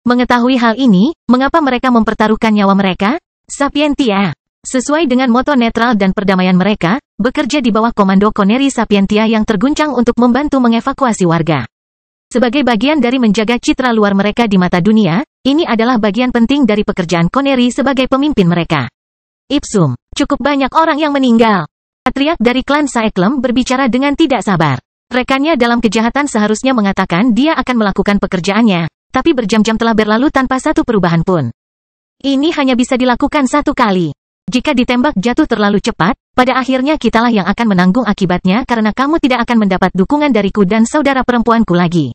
Mengetahui hal ini, mengapa mereka mempertaruhkan nyawa mereka? Sapientia. Sesuai dengan moto netral dan perdamaian mereka, bekerja di bawah komando Koneri Sapientia yang terguncang untuk membantu mengevakuasi warga. Sebagai bagian dari menjaga citra luar mereka di mata dunia, ini adalah bagian penting dari pekerjaan Koneri sebagai pemimpin mereka. Ipsum, cukup banyak orang yang meninggal. Patriark dari klan Saeklem berbicara dengan tidak sabar. Rekannya dalam kejahatan seharusnya mengatakan dia akan melakukan pekerjaannya, tapi berjam-jam telah berlalu tanpa satu perubahan pun. Ini hanya bisa dilakukan satu kali. Jika ditembak jatuh terlalu cepat, pada akhirnya kitalah yang akan menanggung akibatnya karena kamu tidak akan mendapat dukungan dariku dan saudara perempuanku lagi.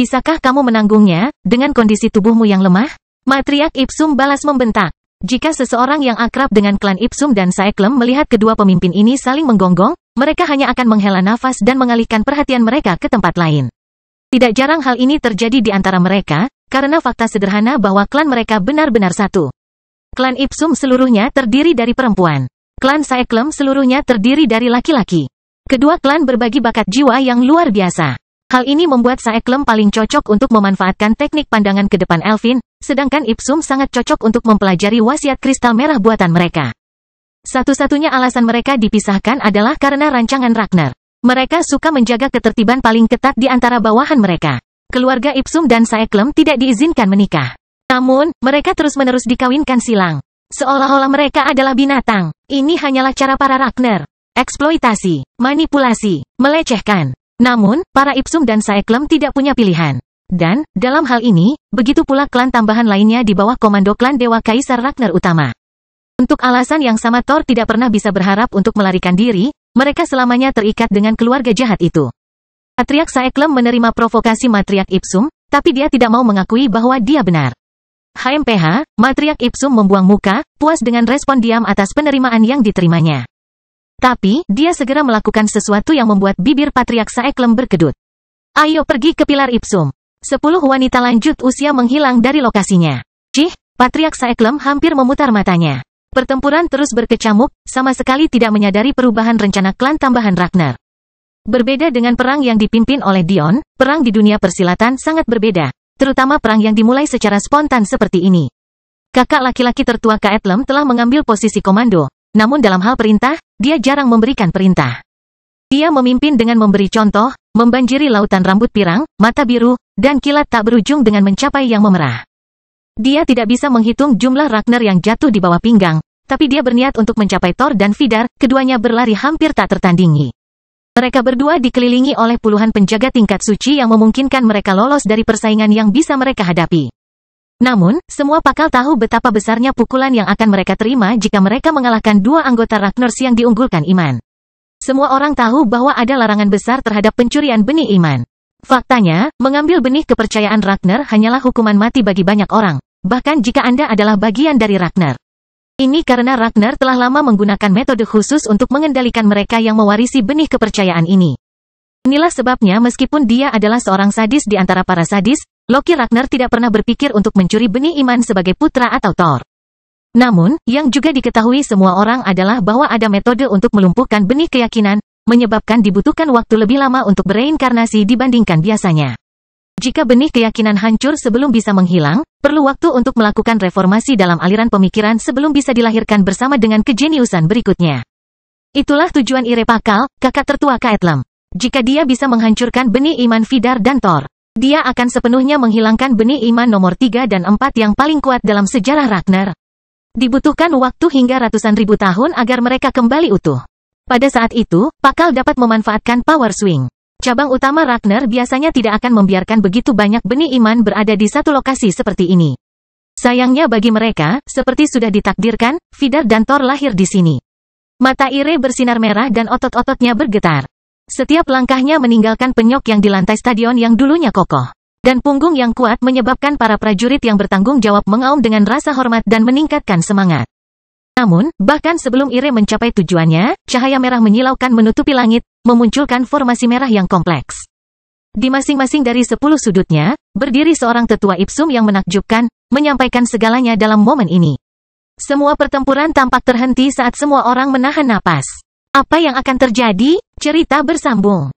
Bisakah kamu menanggungnya, dengan kondisi tubuhmu yang lemah? Matriark Ipsum balas membentak. Jika seseorang yang akrab dengan klan Ipsum dan Saeklem melihat kedua pemimpin ini saling menggonggong, mereka hanya akan menghela nafas dan mengalihkan perhatian mereka ke tempat lain. Tidak jarang hal ini terjadi di antara mereka, karena fakta sederhana bahwa klan mereka benar-benar satu. Klan Ipsum seluruhnya terdiri dari perempuan. Klan Saeklem seluruhnya terdiri dari laki-laki. Kedua klan berbagi bakat jiwa yang luar biasa. Hal ini membuat Saeklem paling cocok untuk memanfaatkan teknik pandangan ke depan Elfin, sedangkan Ipsum sangat cocok untuk mempelajari wasiat kristal merah buatan mereka. Satu-satunya alasan mereka dipisahkan adalah karena rancangan Ragnar. Mereka suka menjaga ketertiban paling ketat di antara bawahan mereka. Keluarga Ipsum dan Saeklem tidak diizinkan menikah. Namun, mereka terus-menerus dikawinkan silang. Seolah-olah mereka adalah binatang. Ini hanyalah cara para Ragnar. Eksploitasi, manipulasi, melecehkan. Namun, para Ipsum dan Saeklem tidak punya pilihan. Dan, dalam hal ini, begitu pula klan tambahan lainnya di bawah komando klan Dewa Kaisar Ragnar utama. Untuk alasan yang sama Thor tidak pernah bisa berharap untuk melarikan diri, mereka selamanya terikat dengan keluarga jahat itu. Patriark Saeklem menerima provokasi Matriark Ipsum, tapi dia tidak mau mengakui bahwa dia benar. HMPH, Matriark Ipsum membuang muka, puas dengan respon diam atas penerimaan yang diterimanya. Tapi, dia segera melakukan sesuatu yang membuat bibir Patriark Saeklem berkedut. Ayo pergi ke pilar Ipsum. 10 wanita lanjut usia menghilang dari lokasinya. Cih, Patriark Saeklem hampir memutar matanya. Pertempuran terus berkecamuk, sama sekali tidak menyadari perubahan rencana klan tambahan Ragnar. Berbeda dengan perang yang dipimpin oleh Dion, perang di dunia persilatan sangat berbeda, terutama perang yang dimulai secara spontan seperti ini. Kakak laki-laki tertua Kaetlem telah mengambil posisi komando, namun dalam hal perintah, dia jarang memberikan perintah. Dia memimpin dengan memberi contoh, membanjiri lautan rambut pirang, mata biru, dan kilat tak berujung dengan mencapai yang memerah. Dia tidak bisa menghitung jumlah Ragnar yang jatuh di bawah pinggang, tapi dia berniat untuk mencapai Thor dan Vidar, keduanya berlari hampir tak tertandingi. Mereka berdua dikelilingi oleh puluhan penjaga tingkat suci yang memungkinkan mereka lolos dari persaingan yang bisa mereka hadapi. Namun, semua pakal tahu betapa besarnya pukulan yang akan mereka terima jika mereka mengalahkan dua anggota Ragnars yang diunggulkan iman. Semua orang tahu bahwa ada larangan besar terhadap pencurian benih iman. Faktanya, mengambil benih kepercayaan Ragnar hanyalah hukuman mati bagi banyak orang. Bahkan jika Anda adalah bagian dari Ragnar. Ini karena Ragnar telah lama menggunakan metode khusus untuk mengendalikan mereka yang mewarisi benih kepercayaan ini. Inilah sebabnya meskipun dia adalah seorang sadis di antara para sadis, Loki Ragnar tidak pernah berpikir untuk mencuri benih iman sebagai putra atau Thor. Namun, yang juga diketahui semua orang adalah bahwa ada metode untuk melumpuhkan benih keyakinan, menyebabkan dibutuhkan waktu lebih lama untuk bereinkarnasi dibandingkan biasanya. Jika benih keyakinan hancur sebelum bisa menghilang, perlu waktu untuk melakukan reformasi dalam aliran pemikiran sebelum bisa dilahirkan bersama dengan kejeniusan berikutnya. Itulah tujuan Ire Pakal, kakak tertua Kaetlem. Jika dia bisa menghancurkan benih iman Vidar dan Thor, dia akan sepenuhnya menghilangkan benih iman nomor 3 dan 4 yang paling kuat dalam sejarah Ragnar. Dibutuhkan waktu hingga ratusan ribu tahun agar mereka kembali utuh. Pada saat itu, Pakal dapat memanfaatkan power swing. Cabang utama Ragnar biasanya tidak akan membiarkan begitu banyak benih iman berada di satu lokasi seperti ini. Sayangnya bagi mereka, seperti sudah ditakdirkan, Vidar dan Thor lahir di sini. Mata Ire bersinar merah dan otot-ototnya bergetar. Setiap langkahnya meninggalkan penyok yang di lantai stadion yang dulunya kokoh. Dan punggung yang kuat menyebabkan para prajurit yang bertanggung jawab mengaum dengan rasa hormat dan meningkatkan semangat. Namun, bahkan sebelum Ire mencapai tujuannya, cahaya merah menyilaukan menutupi langit, memunculkan formasi merah yang kompleks. Di masing-masing dari 10 sudutnya, berdiri seorang tetua Ipsum yang menakjubkan, menyampaikan segalanya dalam momen ini. Semua pertempuran tampak terhenti saat semua orang menahan napas. Apa yang akan terjadi? Cerita bersambung.